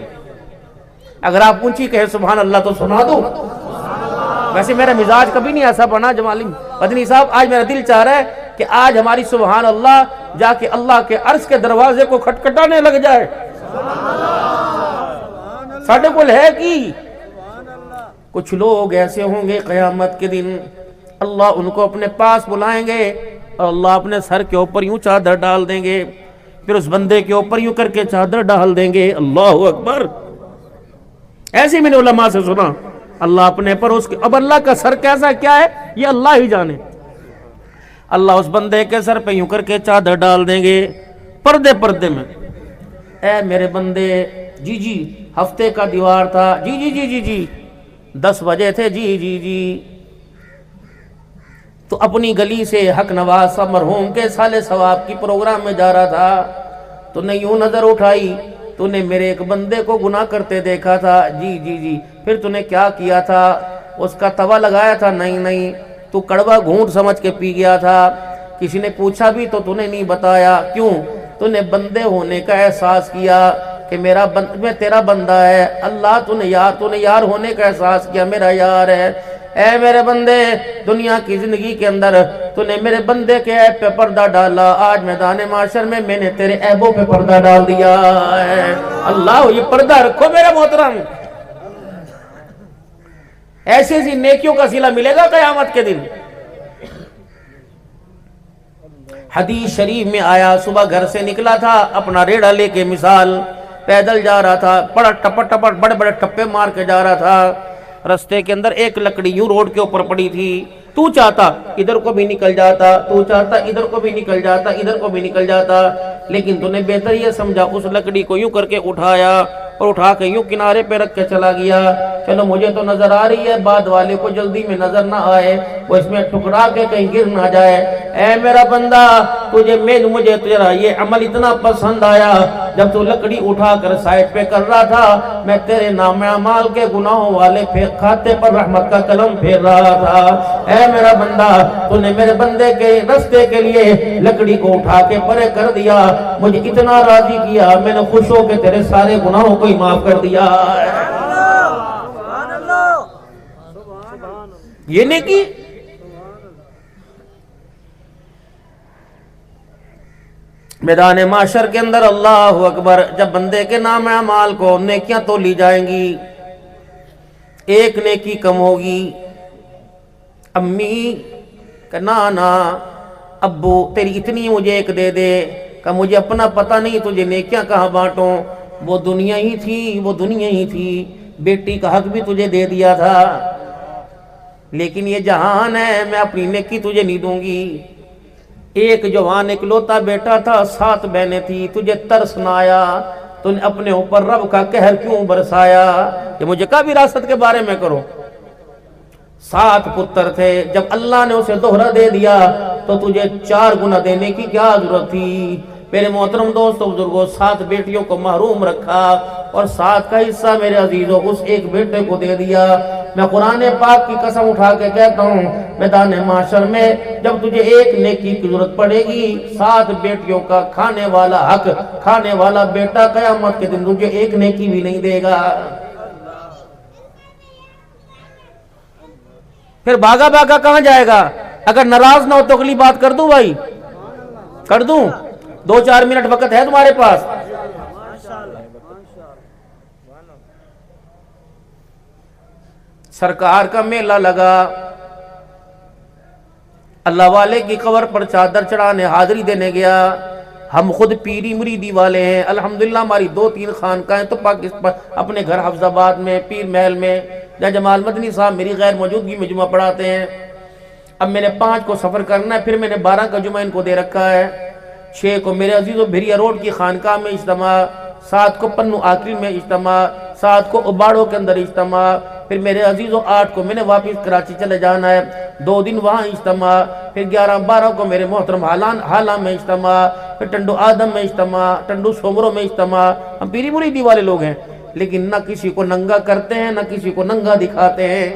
اگر آپ اونچی کہے سبحان اللہ تو سنا دو۔ ویسے میرا مزاج کبھی نہیں ایسا بنا جمالی مدنی صاحب، آج میرا دل چاہ رہا ہے کہ آج ہماری سبحان اللہ جا کے اللہ کے عرش کے دروازے کو کھٹکھٹانے لگ جائے۔ ساڑھے کل ہے کی کچھ لوگ ایسے ہوں گے قیامت کے دن، اللہ ان کو اپنے پاس بلائیں گے اور اللہ اپنے سر کے اوپر یوں چادر ڈال دیں گے، پھر اس بندے کے اوپر یوں کر کے چادر ڈال دیں گے۔ اللہ اکبر! ایسے میں نے علماء سے سنا، اللہ اپنے پر اس کے، اب اللہ کا سر کیسا کیا ہے یہ اللہ ہی جانے۔ اللہ اس بندے کے سر پہ یوں کر کے چادر ڈال دیں گے پردے پردے میں۔ اے میرے بندے، جی جی ہفتے کا دیوار تھا، جی جی جی جی جی 10 بجے تھے، جی جی جی، تو اپنی گلی سے حق نواز سا مرحوم کے سالے ثواب کی پروگرام میں جا رہا تھا، تو نے یوں نظر اٹھائی، تو نے میرے ایک بندے کو گناہ کرتے دیکھا تھا، جی جی جی، پھر تو نے کیا کیا تھا؟ اس کا توا لگایا تھا؟ نہیں نہیں، تو کڑوا گھونٹ سمجھ کے پی گیا تھا۔ کسی نے پوچھا بھی تو نے نہیں بتایا، کیوں؟ تو نے بندے ہونے کا احساس کیا کہ میں تیرا بندہ ہے، اللہ تو نے یار ہونے کا احساس کیا، میرا یار ہے۔ اے میرے بندے، دنیا کی زندگی کے اندر تو نے میرے بندے کے عیب پہ پردہ ڈالا، آج میدان معاشر میں میں نے تیرے عیبوں پہ پردہ ڈال دیا ہے۔ اللہ یہ پردہ رکھو میرے محترم، ایسے سی نیکیوں کا صلہ ملے گا قیامت کے دن۔ حدیث شریف میں آیا، صبح گھر سے نکلا تھا اپنا ریڑھا لے کے، مثال پیدل جا رہا تھا، بڑا ٹپٹ ٹپٹ بڑے بڑے ٹپے مار کے جا رہا تھا، رستے کے اندر ایک لکڑی یوں روڈ کے اوپر پڑی تھی، تو چاہتا ادھر کو بھی نکل جاتا، تو چاہتا ادھر کو بھی نکل جاتا، ادھر کو بھی نکل جاتا، لیکن تو نے بہتر یہ سمجھا اس لکڑی کو یوں کر کے اٹھایا اور اٹھا کے یوں کنارے پہ رکھ کے چلا گیا، چلو مجھے تو نظر آ رہی ہے بعد والے کو جلدی میں نظر نہ آئے، وہ اس میں ٹکرا کے کہیں گر نہ جائے۔ اے میرا بندہ، مجھے تیرا یہ عمل اتنا پسند آیا، جب تو لکڑی اٹھا کر سائڈ پہ کر رہا تھا میں تیرے نام اعمال کے گناہوں والے کھاتے پر رحمت کا قلم پھیر رہا تھا۔ اے میرا بندہ، تو نے میرے بندے کے رستے کے لیے لکڑی کو اٹھا کے پرے کر دیا، مجھے اتنا راضی کیا، میں نے خوش ہو کے تیرے سارے گناہوں کو ہی معاف کر دیا۔ سبحان اللہ، یہ نیکی میدان معاشر کے اندر اللہ اکبر، جب بندے کے نام اعمال کو نیکیاں تو لی جائیں گی، ایک نیکی کم ہوگی۔ امی کہ نانا ابو تیری اتنی مجھے ایک دے دے، کہ مجھے اپنا پتہ نہیں تجھے نیکیاں کہاں بانٹوں، وہ دنیا ہی تھی، وہ دنیا ہی تھی، بیٹی کا حق بھی تجھے دے دیا تھا، لیکن یہ جہان ہے، میں اپنی نیکی تجھے نہیں دوں گی۔ ایک جوان اکلوتا بیٹا تھا، 7 بہنیں تھی، تجھے ترس نہ آیا، تو نے اپنے اوپر رب کا قہر کیوں برسایا کہ مجھے کہا وراثت کے بارے میں کرو۔ 7 پتر تھے، جب اللہ نے اسے دوہرا دے دیا تو تجھے 4 گنا دینے کی کیا ضرورت تھی؟ میرے محترم دوستو بزرگوں، 7 بیٹیوں کو محروم رکھا اور 7 کا حصہ میرے عزیزوں اس ایک بیٹے کو دے دیا۔ میں قرآن پاک کی قسم اٹھا کے کہتا ہوں، میدان معاشر میں جب تجھے ایک نیکی کی ضرورت پڑے گی، 7 بیٹیوں کا کھانے والا حق، کھانے والا بیٹا قیامت کے دن تجھے ایک نیکی بھی نہیں دے گا۔ پھر بھاگا بھاگا کہاں جائے گا؟ اگر ناراض نہ ہو تو اگلی بات کر دوں بھائی، کر دوں؟ 2-4 منٹ وقت ہے تمہارے پاس؟ سرکار کا میلہ لگا، اللہ والے کی قبر پر چادر چڑھانے حاضری دینے گیا۔ ہم خود پیری مریدی والے ہیں، الحمدللہ ہماری 2-3 خانقاہیں تو پاکستان اپنے گھر حفظ آباد میں، پیر محل میں، جہاں جمال مدنی صاحب میری غیر موجودگی میں جمعہ پڑھاتے ہیں۔ اب میں نے 5 کو سفر کرنا ہے، پھر میں نے 12 کا جمعہ ان کو دے رکھا ہے۔ 6 کو میرے عزیزوں بھیریا روڈ کی خانقاہ میں اجتماع، 7 کو پنو آکری میں اجتماع، 7 کو اباڑوں کے اندر اجتماع، پھر میرے عزیزوں 8 کو میں نے واپس کراچی چلے جانا ہے، 2 دن وہاں اجتماع، پھر 11-12 کو میرے محترم حالہ میں اجتماع، پھر ٹنڈو آدم میں اجتماع، ٹنڈو سومروں میں اجتماع۔ ہم پیری مریدی والے لوگ ہیں، لیکن نہ کسی کو ننگا کرتے ہیں نہ کسی کو ننگا دکھاتے ہیں۔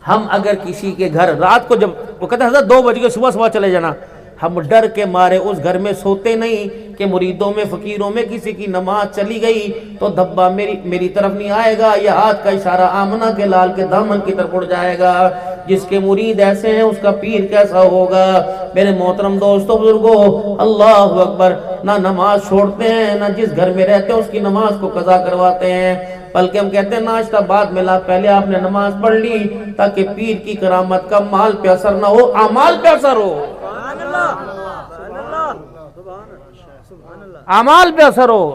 ہم اگر کسی کے گھر رات کو جب وہ کہتے ہیں حضرت 2 بج کے صبح چلے جانا، ہم ڈر کے مارے اس گھر میں سوتے نہیں کہ مریدوں میں فقیروں میں کسی کی نماز چلی گئی تو دھبا میری طرف نہیں آئے گا، یہ ہاتھ کا اشارہ آمنہ کے لال کے دامن کی طرف اڑ جائے گا۔ جس کے مرید ایسے ہیں اس کا پیر کیسا ہوگا؟ میرے محترم دوستو بزرگو، اللہ اکبر، نہ نماز چھوڑتے ہیں، نہ جس گھر میں رہتے ہیں اس کی نماز کو قضا کرواتے ہیں، بلکہ ہم کہتے ہیں ناشتہ بعد میں لا، پہلے آپ نے نماز پڑھ لی تاکہ پیر کی کرامت کا مال پہ اثر نہ ہو، اعمال پہ اثر ہو، اعمال پہ اثر ہو۔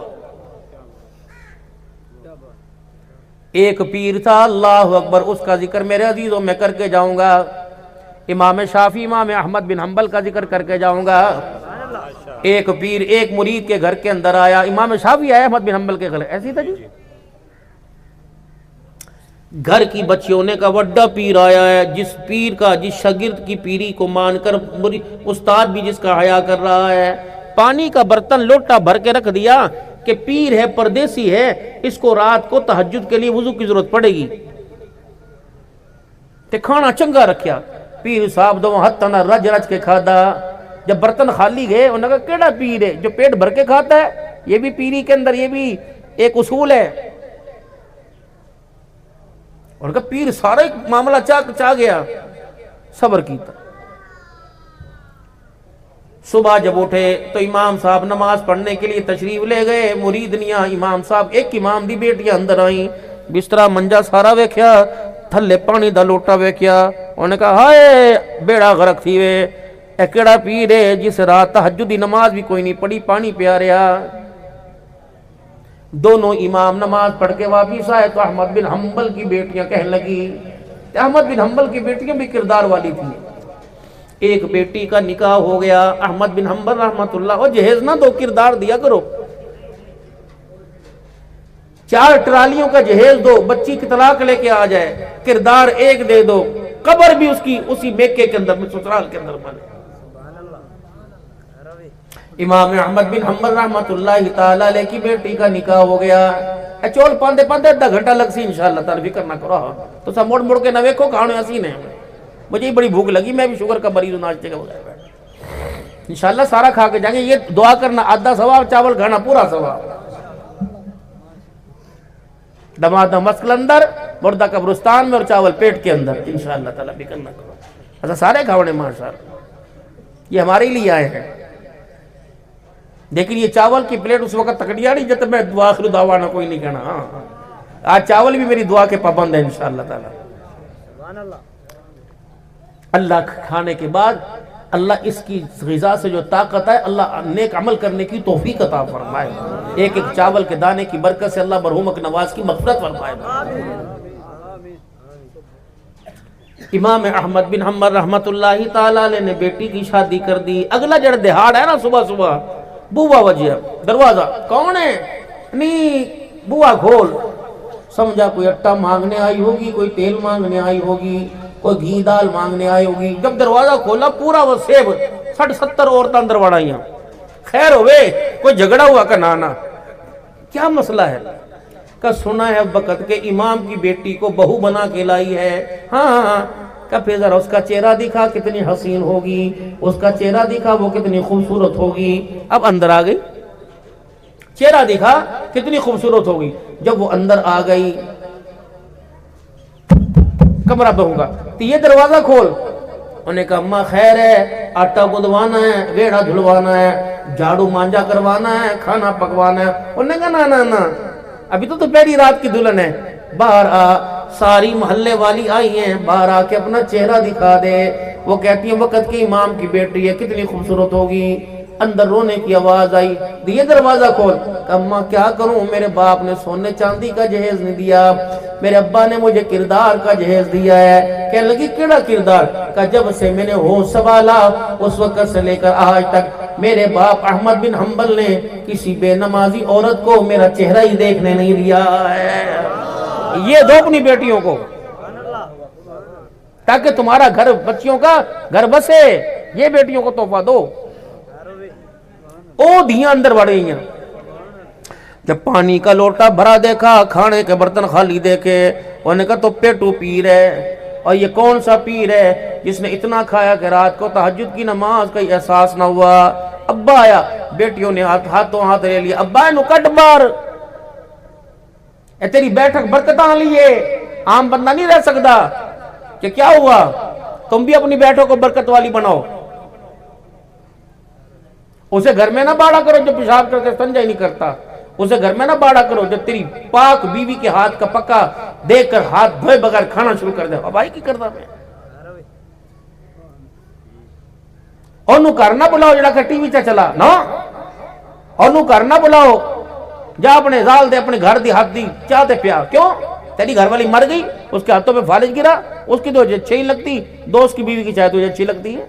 ایک پیر تھا، اللہ اکبر، اس کا ذکر میرے عزیزوں میں کر کے جاؤں گا، امام شافعی امام احمد بن حنبل کا ذکر کر کے جاؤں گا۔ ایک پیر ایک مرید کے گھر کے اندر آیا، امام شافعی آیا احمد بن حنبل کے گھر، ایسی تھا جی، گھر کی بچیوں نے کا وڈا پیر آیا ہے، جس پیر کا، جس شاگرد کی پیری کو مان کر استاد بھی جس کا حیا کر رہا ہے، پانی کا برتن لوٹا بھر کے رکھ دیا کہ پیر ہے، پردیسی ہے، اس کو رات کو تہجد کے لیے وضو کی ضرورت پڑے گی، تے کھانا چنگا رکھیا، پیر صاحب دو ہتھ نہ رج رج کے کھادا۔ جب برتن خالی گئے انہوں نے کہا کیڑا پیر ہے جو پیٹ بھر کے کھاتا ہے؟ یہ بھی پیری کے اندر یہ بھی ایک اصول ہے۔ اور کہا پیر سارا معاملہ چاہ گیا، صبر کیتا۔ صبح جب اٹھے تو امام صاحب نماز پڑھنے کے لیے تشریف لے گئے، مریدنیاں امام صاحب ایک امام دی بیٹیاں اندر آئیں، بسترا منجا سارا ویکھیا، تھلے پانی دا لوٹا ویکھیا، انہوں نے کہا ہائے بیڑا غرق تھی وے، اے کیڑا پیر ہے جس رات تہجد دی نماز بھی کوئی نہیں پڑھی، پانی پیا رہا۔ دونوں امام نماز پڑھ کے واپس آئے تو احمد بن حنبل کی بیٹیاں کہنے لگی، احمد بن حنبل کی بیٹیاں بھی کردار والی تھیں، ایک بیٹی کا نکاح ہو گیا، احمد بن حنبل رحمت اللہ، اور جہیز نہ دو، کردار دیا کرو، 4 ٹرالیوں کا جہیز دو، بچی کی طلاق لے کے آ جائے، کردار ایک دے دو، قبر بھی اس کی اسی میکے کے اندر، سسرال کے اندر بنے۔ امام احمد بن حنبل رحمت اللہ تعالی علیہ کی بیٹی کا نکاح ہو گیا، چول پاندے پاندے آدھا گھنٹہ لگ سی، انشاءاللہ تعالی فکر نہ کرو، تو سب موڑ موڑ کے نہ ویکھو کھانے ایسی نے، مجھے بڑی بھوک لگی، میں بھی شوگر کا مریض ہوں، ناشتے کا بغیر بیٹھ، انشاءاللہ سارا کھا کے جائیں گے، یہ دعا کرنا آدھا ثواب، چاول کھانا پورا ثواب، دمادہ مسکل اندر، مردہ قبرستان میں، اور چاول پیٹ کے اندر، انشاءاللہ تعالی فکر نہ کرو، ایسا سارے کھاونے ماشاءاللہ، یہ ہمارے لیے آئے ہیں، لیکن یہ چاول کی پلیٹ اس وقت تکڑیا نہیں جب میں دعا آخر دعوانا کوئی نہیں کہنا، آج چاول بھی میری دعا کے پابند ہے انشاءاللہ تعالی۔ اللہ کھانے کے بعد اللہ اس کی غذا سے جو طاقت ہے، اللہ نیک عمل کرنے کی توفیق عطا فرمائے، ایک ایک چاول کے دانے کی برکت سے اللہ مرحوم نواز کی مغفرت فرمائے۔ امام احمد بن حنبل رحمت اللہ تعالی علیہ نے بیٹی کی شادی کر دی، اگلا جڑ دہاڑ ہے نا، صبح صبح بوا وجہ دروازہ، کون ہے؟ نہیں، بوا کھول، سمجھا کوئی اٹا مانگنے آئی ہوگی، کوئی تیل مانگنے آئی ہوگی، کوئی گھی دال مانگنے آئی ہوگی، جب دروازہ کھولا پورا وہ سیب 60-70 عورتیں اندر بڑھائیاں، خیر ہوئے، کوئی جھگڑا ہوا کہ نانا، کیا مسئلہ ہے؟ کہ سنا ہے وقت کے امام کی بیٹی کو بہو بنا کے لائی ہے، ہاں، کہ پھر ذرا اس کا چہرہ دکھا کتنی حسین ہوگی، اس کا چہرہ دکھا وہ کتنی خوبصورت ہوگی، اب اندر آ گئی، چہرہ دکھا کتنی خوبصورت ہوگی، جب وہ اندر آ گئی، کمرہ بہوں گا تو یہ دروازہ کھول، انہوں نے کہا اماں خیر ہے، آٹا گدوانا ہے، ریڑھا دھلوانا ہے، جھاڑو مانجا کروانا ہے، کھانا پکوانا ہے، انہوں نے کہا نا ابھی تو پہلی رات کی دلہن ہے، باہر آ، ساری محلے والی آئی ہیں، باہر آ کے اپنا چہرہ دکھا دے، وہ کہتی ہیں وقت کی امام کی بیٹی ہے، کتنی خوبصورت ہوگی، اندر رونے کی آواز آئی، یہ دروازہ کھول، کہ اماں کیا کروں، میرے باپ نے سونے چاندی کا جہیز نہیں دیا، میرے ابا نے مجھے کردار کا جہیز دیا ہے، کہنے لگی کیڑا کردار؟ کہ جب سے میں نے ہوش سنبھالا اس وقت سے لے کر آج تک میرے باپ احمد بن حنبل نے کسی بے نمازی عورت کو میرا چہرہ ہی دیکھنے نہیں دیا ہے، یہ دو اپنی بیٹیوں کو، تاکہ تمہارا گھر، بچیوں کا گھر بسے، یہ بیٹیوں کو تحفہ دو، او دھیاں اندر بڑھ گئی ہیں، جب پانی کا لوٹا بھرا دیکھا، کھانے کے برتن خالی دیکھے، انہوں نے کہا تو پیٹو پیر ہے، اور یہ کون سا پیر ہے جس نے اتنا کھایا کہ رات کو تہجد کی نماز کا احساس نہ ہوا۔ ابا آیا، بیٹیوں نے ہاتھوں ہاتھ لے لیا، ابا نو کٹ بار، اے تیری بیٹھک برکتاں لیے، عام بندہ نہیں رہ سکتا، کہ کیا ہوا، تم بھی اپنی بیٹھوں کو برکت والی بناؤ، اسے گھر میں نہ باڑا کرو جو پیشاب کر کے استنجا ہی نہیں کرتا، اسے گھر میں نہ باڑا کرو جو تیری پاک بیوی کے ہاتھ کا پکا دیکھ کر ہاتھ دھوئے بغیر کھانا شروع کر دے، اب آئی کی کرتا میں، انہوں کرنا بلاؤ جڑا کہ ٹی وی چلا نا، انہوں کرنا بلاؤ جا اپنے زال دے اپنے گھر دی ہاتھ دی چاہ دے پیا، کیوں؟ تیری گھر والی مر گئی، اس کے ہاتھوں میں فالج گرا، اس کی تو اچھی ہی لگتی، دوست کی بیوی کی چاہے تو اچھی لگتی ہے،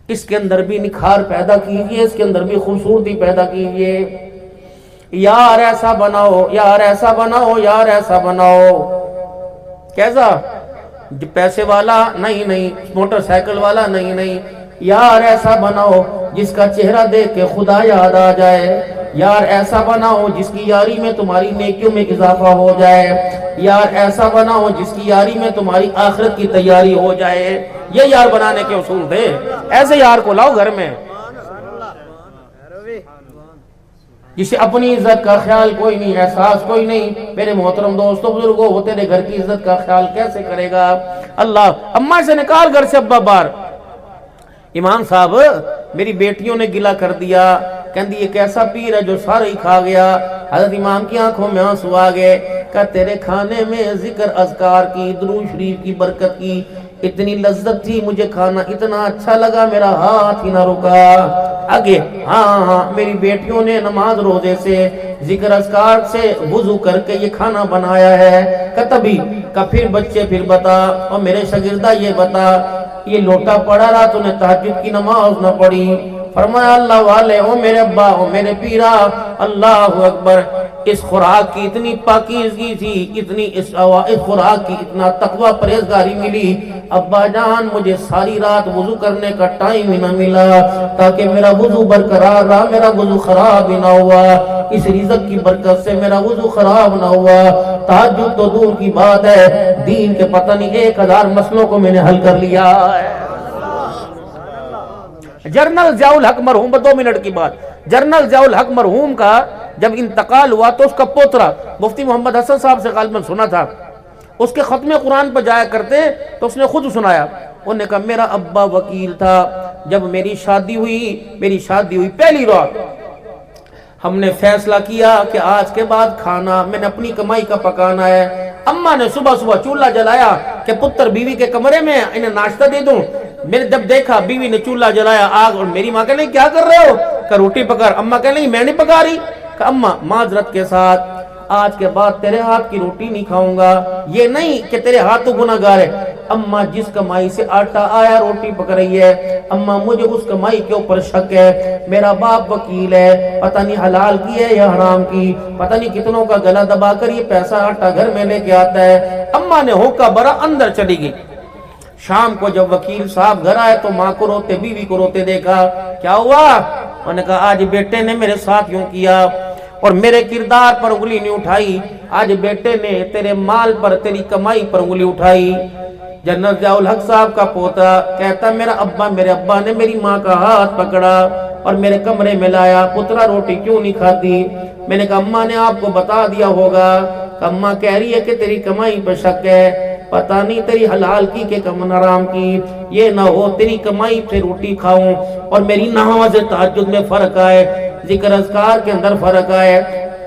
اس کے اندر بھی نکھار پیدا کیجئے، اس کے اندر بھی خوبصورتی پیدا کیجئے، یار ایسا بناؤ، یار ایسا بناؤ، یار ایسا بناؤ، کیسا؟ پیسے والا نہیں، موٹر سائیکل والا نہیں، یار ایسا بناؤ جس کا چہرہ دیکھ کے خدا یاد آ جائے، یار ایسا بناؤ جس کی یاری میں تمہاری نیکیوں میں اضافہ ہو جائے، یار ایسا بناؤ جس کی یاری میں تمہاری آخرت کی تیاری ہو جائے، یہ یار بنانے کے اصول تھے، ایسے یار کو لاؤ گھر میں جسے اپنی عزت کا خیال کوئی نہیں، احساس کوئی نہیں۔ میرے محترم دوستو بزرگوں، وہ تیرے گھر کی عزت کا خیال کیسے کرے گا؟ اللہ اماں سے نکال گھر سے ابا بار، امام صاحب میری بیٹیوں نے گلہ کر دیا، کہندی یہ کیسا پیر ہے جو سارے ہی کھا گیا۔ حضرت امام کی آنکھوں میں آنسو آ گئے، کہ تیرے کھانے میں ذکر اذکار کی، درود شریف کی برکت کی اتنی لذت تھی، مجھے کھانا اتنا اچھا لگا، میرا ہاتھ ہی نہ رکا۔ آگے ہاں میری بیٹیوں نے نماز روزے سے ذکر اذکار سے وضو کر کے یہ کھانا بنایا ہے، کتبی کا پھر بچے پھر بتا، اور میرے شاگردہ یہ بتا یہ لوٹا پڑا رہا تو نے تہجد کی نماز نہ پڑھی؟ فرمایا اللہ والے، او میرے ابا، او میرے پیرا، اللہ اکبر، اس خوراک کی اتنی پاکیزگی تھی، اتنی اس خوراک کی اتنا تقوی پرہیزگاری ملی، ابا جان مجھے ساری رات وضو کرنے کا ٹائم ہی نہ ملا تاکہ میرا وضو برقرار رہا، میرا وضو خراب ہی نہ ہوا، اس رزق کی برکت سے میرا وضو خراب نہ ہوا۔ تہجد تو دور کی بات ہے، دین کے پتہ نہیں 1000 مسئلوں کو میں نے حل کر لیا ہے۔ جنرل ضیاء الحق مرحوم، 2 منٹ کی بات، جنرل ضیاء الحق مرحوم کا جب انتقال ہوا تو اس کا پوترا مفتی محمد حسن صاحب سے غالباً سنا تھا، اس کے ختم قرآن پر جایا کرتے تو اس نے خود سنایا، انہوں نے کہا میرا ابا وکیل تھا، جب میری شادی ہوئی پہلی رات ہم نے فیصلہ کیا کہ آج کے بعد کھانا میں نے اپنی کمائی کا پکانا ہے۔ اماں نے صبح چولہا جلایا کہ پتر بیوی کے کمرے میں انہیں ناشتہ دے دوں، میں نے جب دیکھا بیوی نے چولہا جلایا آگ، اور میری ماں کہنے کیا کر رہے ہو؟ کہ روٹی پکا رہا۔ اماں کہنے میں نہیں پکا رہی۔ کہ اماں معذرت کے ساتھ آج کے بعد تیرے ہاتھ کی روٹی نہیں کھاؤں گا، یہ نہیں کہ تیرے ہاتھ تو گناہگار ہے، اماں جس کمائی سے آٹا آیا روٹی پک رہی ہے، اماں مجھے اس کمائی کے اوپر شک ہے، میرا باپ وکیل ہے، پتہ نہیں حلال کی ہے یا حرام کی، پتہ نہیں کتنوں کا گلا دبا کر یہ پیسہ آٹا گھر میں لے کے آتا ہے۔ اماں نے ہوکا برا اندر چلی گئی۔ شام کو جب وکیل صاحب گھر آئے تو ماں کو روتے، بیوی کو روتے دیکھا، کیا ہوا؟ انہوں نے کہا آج بیٹے نے میرے ساتھ یوں کیا اور میرے کردار پر انگلی نہیں اٹھائی، آج بیٹے نے تیرے مال پر، تیری کمائی پر انگلی اٹھائی۔ جنرل ضیاء الحق صاحب کا پوتا کہتا میرے ابا نے میری ماں کا ہاتھ پکڑا اور میرے کمرے میں لایا، پترا روٹی کیوں نہیں کھاتی؟ میں نے کہا اماں نے آپ کو بتا دیا ہوگا۔ کہ اماں کہہ رہی ہے کہ تیری کمائی پر شک ہے، پتہ نہیں تیری حلال کی کہ کم حرام کی، یہ نہ ہو تیری کمائی پہ روٹی کھاؤں اور میری نماز تہجد میں فرق آئے، ذکر اذکار کے اندر فرق آئے۔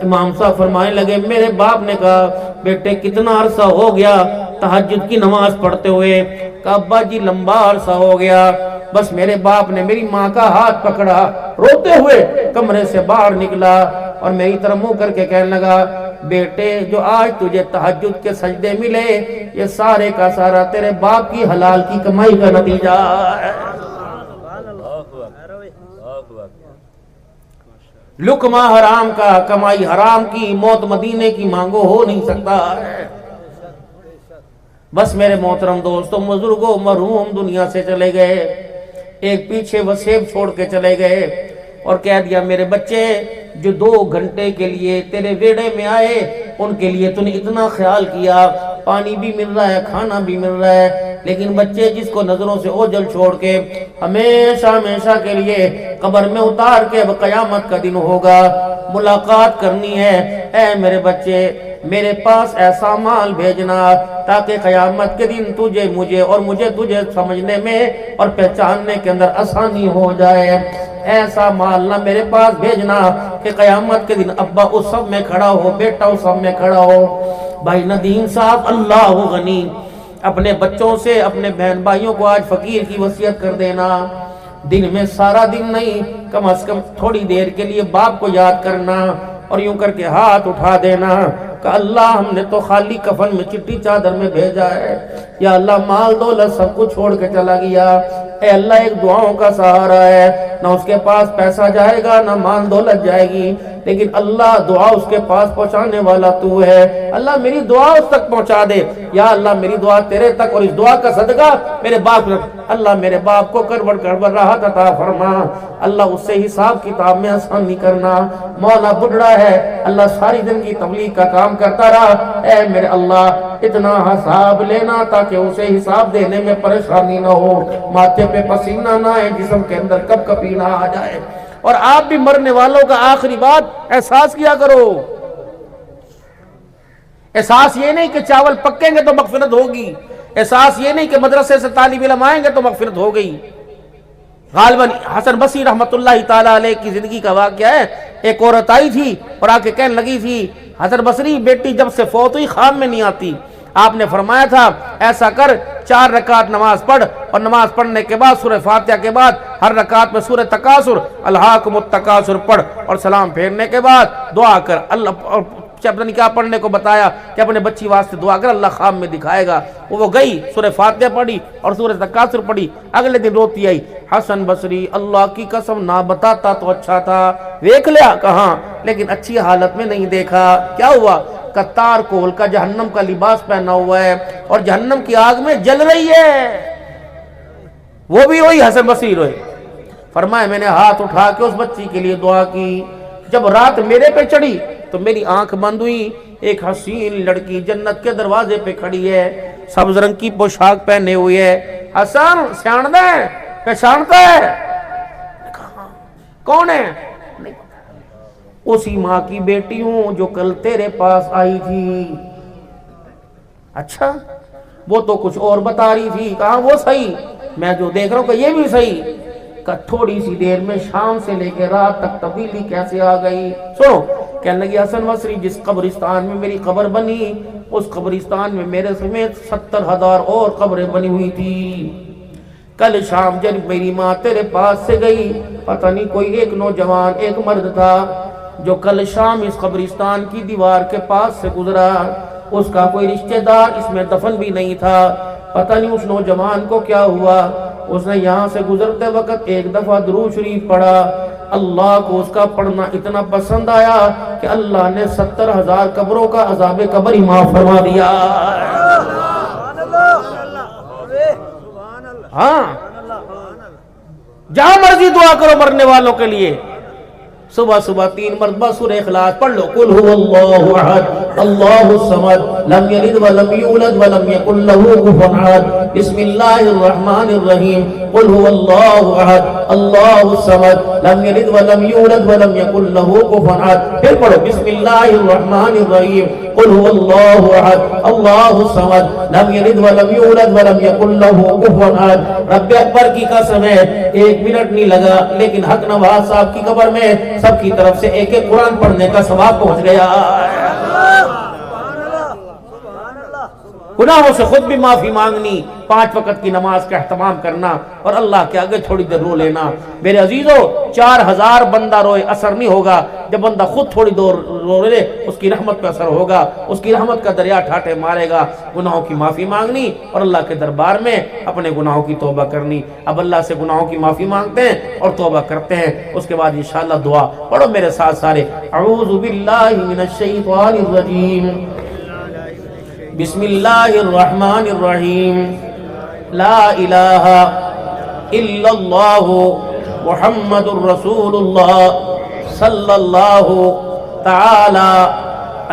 امام صاحب فرمانے لگے، میرے باپ نے کہا بیٹے کتنا عرصہ ہو گیا تہجد کی نماز پڑھتے ہوئے؟ کہا ابا جی لمبا عرصہ ہو گیا، بس میرے باپ نے میری ماں کا ہاتھ پکڑا، روتے ہوئے کمرے سے باہر نکلا اور میری طرف منہ کر کے کہنے لگا بیٹے جو آج تجھے تہجد کے سجدے ملے یہ سارے کا سارا تیرے باپ کی حلال کی کمائی کا نتیجہ ہے۔ لقمہ حرام کا، کمائی حرام کی، موت مدینے کی مانگو ہو نہیں سکتا ہے۔ بس میرے محترم دوستوں، بزرگوں مرحوم دنیا سے چلے گئے، ایک پیچھے وصیت چھوڑ کے چلے گئے اور کہہ دیا میرے بچے جو 2 گھنٹے کے لیے تیرے ویڑے میں آئے ان کے لیے تو نے اتنا خیال کیا، پانی بھی مل رہا ہے، کھانا بھی مل رہا ہے، لیکن بچے جس کو نظروں سے اوجھل چھوڑ کے ہمیشہ ہمیشہ کے لیے قبر میں اتار کے اب قیامت کا دن ہوگا، ملاقات کرنی ہے، اے میرے بچے میرے پاس ایسا مال بھیجنا تاکہ قیامت کے دن تجھے مجھے اور مجھے تجھے سمجھنے میں اور پہچاننے کے اندر آسانی ہو جائے، ایسا مال نہ میرے پاس بھیجنا کہ قیامت کے دن ابا اس سب میں کھڑا ہو، بیٹا اس سب میں کھڑا ہو۔ بھائی ندیم صاحب اللہ غنی، اپنے بچوں سے اپنے بہن بھائیوں کو آج فقیر کی وصیت کر دینا، دن میں سارا دن نہیں کم از کم تھوڑی دیر کے لیے باپ کو یاد کرنا اور یوں کر کے ہاتھ اٹھا دینا کہ اللہ ہم نے تو خالی کفن میں چٹی چادر میں بھیجا ہے، یا اللہ مال دولت سب کو چھوڑ کے چلا گیا، اے اللہ ایک دعاؤں کا سہارا ہے، نہ اس کے پاس پیسہ جائے گا نہ مال دولت جائے گی، لیکن اللہ دعا اس کے پاس پہنچانے والا تو ہے، اللہ میری دعا اس تک پہنچا دے، یا اللہ میری دعا تیرے تک، اور اس دعا کا صدقہ میرے باپ اللہ میرے باپ کو کروڑ راحت عطا فرما، اللہ اس سے حساب کتاب میں آسانی کرنا، مولا بڑھڑا ہے اللہ ساری زندگی تبلیغ کا کام کرتا رہا، اے میرے اللہ اتنا حساب لینا تاکہ اسے حساب دینے میں پریشانی نہ ہو، ماتھے پہ پسینہ نہ آئے، جسم کے اندر کب کپی نہ آ جائے، اور آپ بھی مرنے والوں کا آخری بات احساس کیا کرو، احساس یہ نہیں کہ چاول پکیں گے تو مغفرت ہوگی، احساس یہ نہیں کہ مدرسے سے طالب علم آئیں گے تو مغفرت ہو گئی۔ غالباً حسن بصری رحمت اللہ تعالیٰ علیہ کی زندگی کا واقعہ ہے، ایک عورت آئی تھی اور آ کے کہنے لگی تھی حسن بصری بیٹی جب سے فوت ہوئی خواب میں نہیں آتی، آپ نے فرمایا تھا ایسا کر 4 رکعت نماز پڑھ اور نماز پڑھنے کے بعد سورہ فاتحہ کے بعد ہر رکعت میں سورہ تکاثر الہاکم التکاثر پڑھ اور سلام پھیرنے کے بعد دعا کر اللہ، اور پتہ نہیں کیا پڑھنے کو بتایا کہ اپنے بچی واسطے دعا کر، اللہ خواب میں دکھائے گا۔ وہ گئی سورہ فاتحہ پڑھی اور سورہ تکاثر پڑھی، اگلے دن روتی آئی، حسن بصری اللہ کی قسم نہ بتاتا تو اچھا تھا، دیکھ لیا کہاں لیکن اچھی حالت میں نہیں دیکھا۔ کیا ہوا؟ کتار کول کا جہنم کا لباس پہنا ہوا ہے اور جہنم کی آگ میں جل رہی ہے۔ وہ بھی وہی حسن بصری روئے، فرمایا میں نے ہاتھ اٹھا کے اس بچی کے لیے دعا کی، جب رات میرے پہ چڑھی تو میری آنکھ بند ہوئی، ایک حسین لڑکی جنت کے دروازے پہ کھڑی ہے، سبز رنگ کی پوشاک پہنے ہوئی ہے۔ حسن سیاندہ ہے، پہچانتا ہے؟ کون ہے؟ اسی ماں کی بیٹی ہوں جو کل تیرے پاس آئی تھی۔ اچھا وہ تو کچھ اور بتا رہی تھی، کہاں وہ صحیح، میں جو دیکھ رہا ہوں کہ یہ بھی صحیح، کہ تھوڑی سی دیر میں شام سے لے کے رات تک تبدیلی کیسے آ گئی۔ سنو، کہنے لگی حسن بصری جس قبرستان میں میری قبر بنی اس قبرستان میں میرے سمیت 70,000 اور قبریں بنی ہوئی تھی۔ کل شام جب میری ماں تیرے پاس سے گئی، پتہ نہیں کوئی ایک نوجوان ایک مرد تھا جو کل شام اس قبرستان کی دیوار کے پاس سے گزرا، اس کا کوئی رشتہ دار اس میں دفن بھی نہیں تھا، پتہ نہیں اس نوجوان کو کیا ہوا، اس نے یہاں سے گزرتے وقت ایک دفعہ درود شریف پڑھا، اللہ کو اس کا پڑھنا اتنا پسند آیا کہ اللہ نے 70,000 قبروں کا عذاب قبر ہی معاف فرما دیا۔ ہاں جہاں مرضی دعا کرو مرنے والوں کے لیے، صبح صبح 3 مرتبہ سورہ اخلاص پڑھ لو، قل هو اللہ احد اللہ الصمد لم یلد ولم یولد ولم یکن له کفوا احد، بسم اللہ الرحمن الرحیم، قل هو اللہ احد اللہ الصمد لم یلد ولم یولد ولم یکن له کفوا احد، پھر پڑھو بسم اللہ الرحمن الرحیم، قل هو اللہ احد اللہ الصمد لم یلد ولم یولد ولم یکن له کفوا احد۔ رب اکبر کی قسم ہے 1 منٹ نہیں لگا، لیکن حق نواز صاحب کی قبر میں سب کی طرف سے ایک ایک قرآن پڑھنے کا ثواب پہنچ گیا۔ گناہوں سے خود بھی معافی مانگنی، 5 وقت کی نماز کا اہتمام کرنا اور اللہ کے آگے تھوڑی دیر رو لینا۔ میرے عزیزو 4000 بندہ روئے اثر نہیں ہوگا، جب بندہ خود تھوڑی دور رو لے اس کی رحمت پہ اثر ہوگا، اس کی رحمت کا دریا ٹھاٹے مارے گا۔ گناہوں کی معافی مانگنی اور اللہ کے دربار میں اپنے گناہوں کی توبہ کرنی۔ اب اللہ سے گناہوں کی معافی مانگتے ہیں اور توبہ کرتے ہیں، اس کے بعد انشاءاللہ دعا پڑھو میرے ساتھ سارے، اعوذ باللہ من الشیطان الرجیم، بسم اللہ الرحمن الرحیم، لا الہ الا اللہ محمد الرسول اللہ صلی اللہ تعالی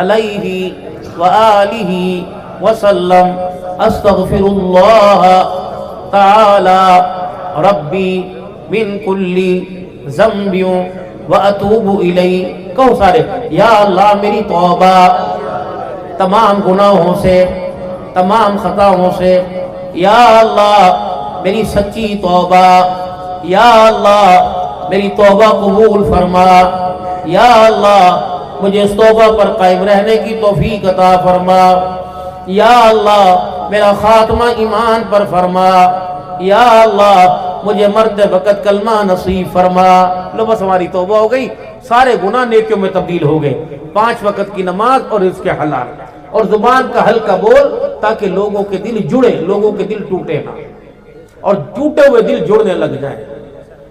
علیہ وآلہ وسلم، استغفر اللہ تعالی ربی من کل ذنب واتوب الیہ۔ کہو سارے، یا اللہ میری توبہ تمام گناہوں سے، تمام خطاؤں سے، یا اللہ میری سچی توبہ، یا اللہ میری توبہ قبول فرما، یا اللہ مجھے اس توبہ پر قائم رہنے کی توفیق عطا فرما، یا اللہ میرا خاتمہ ایمان پر فرما، یا اللہ مجھے مرتے وقت کلمہ نصیب فرما۔ لو بس ہماری توبہ ہو گئی، سارے گناہ نیکیوں میں تبدیل ہو گئے۔ 5 وقت کی نماز اور اس کے حلال اور زبان کا ہلکا بول، تاکہ لوگوں کے دل جڑے، لوگوں کے دل ٹوٹے نہ، اور ٹوٹے ہوئے دل جڑنے لگ جائیں،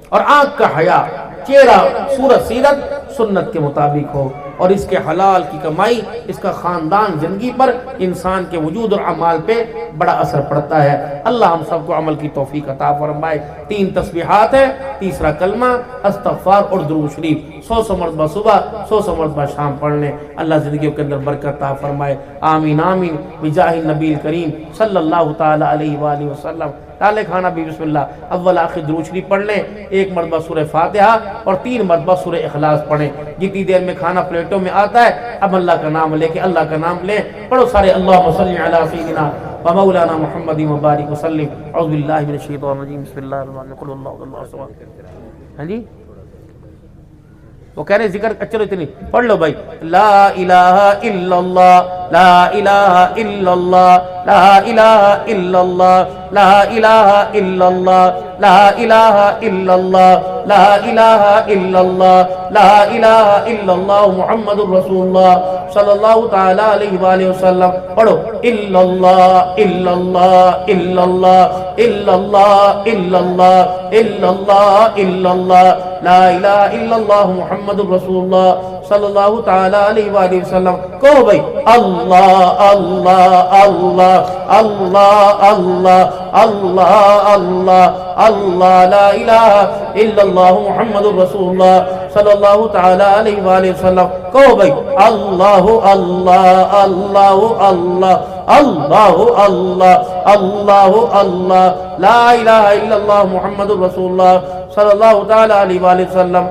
اور آنکھ کا حیا، چہرہ، صورت، سیرت سنت کے مطابق ہو، اور اس کے حلال کی کمائی، اس کا خاندان زندگی پر، انسان کے وجود اور اعمال پہ بڑا اثر پڑتا ہے۔ اللہ ہم سب کو عمل کی توفیق عطا فرمائے۔ 3 تسبیحات ہیں، تیسرا کلمہ، استغفار اور درود شریف، 100 مرتبہ صبح، 100 مرتبہ شام پڑھنے۔ اللہ زندگیوں کے اندر برکت عطا فرمائے، آمین آمین، بجاہ النبی الکریم صلی اللہ تعالی علیہ وآلہ وسلم۔ تالے کھانا بھی بسم اللہ، اول آخر درود شریف پڑھ لیں، 1 مرتبہ سورہ فاتحہ اور 3 مرتبہ سورہ اخلاص پڑھیں۔ جتنی دیر میں کھانا پلیٹوں میں آتا ہے، اب اللہ کا نام لے کے اللہ کا نام لیں، پڑھو سارے، اللہم صلی علی سیدنا و مولانا محمد مبارک وسلم۔ اعوذ باللہ من الشیطان الرجیم، بسم اللہ الرحمن الرحیم، قل اللہ احد اللہ الصمد۔ ہاں جی وہ کہہ رہے ذکر چلو اتنی پڑھ لو بھائی لا الہ الا اللہ لا الہ الا اللہ لا الہ الا اللہ لا الہ الا اللہ لا الہ الا اللہ لا الہ الا اللہ لا الہ الا اللہ محمد الرسول اللہ صلی اللہ تعالی علیہ وآلہ وسلم پڑھو الا اللہ الا اللہ الا اللہ الا اللہ الا اللہ الا اللہ الا اللہ لا الہ الا اللہ محمد الرسول اللہ صلی اللہ تعالی علیہ وآلہ وسلم کہو بھئی اللہ اللہ اللہ اللہ اللہ اللہ اللہ اللہ لا الہ الا اللہ محمد الرسول اللہ صلی اللہ تعالی علیہ وآلہ وسلم کہو بھئی اللہ اللہ اللہ اللہ اللہ اللہ اللہ اللہ لا الہ الا اللہ محمد الرسول اللہ صلی اللہ تعالی علیہ وآلہ وسلم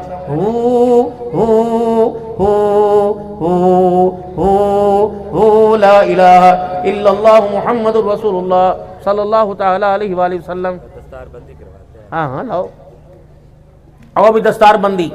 لا الہ الا اللہ محمد الرسول اللہ صلی اللہ تعالی علیہ وآلہ وسلم. دستار بندی کرواتے ہیں. ہاں لاؤ، اور بھی دستار بندی.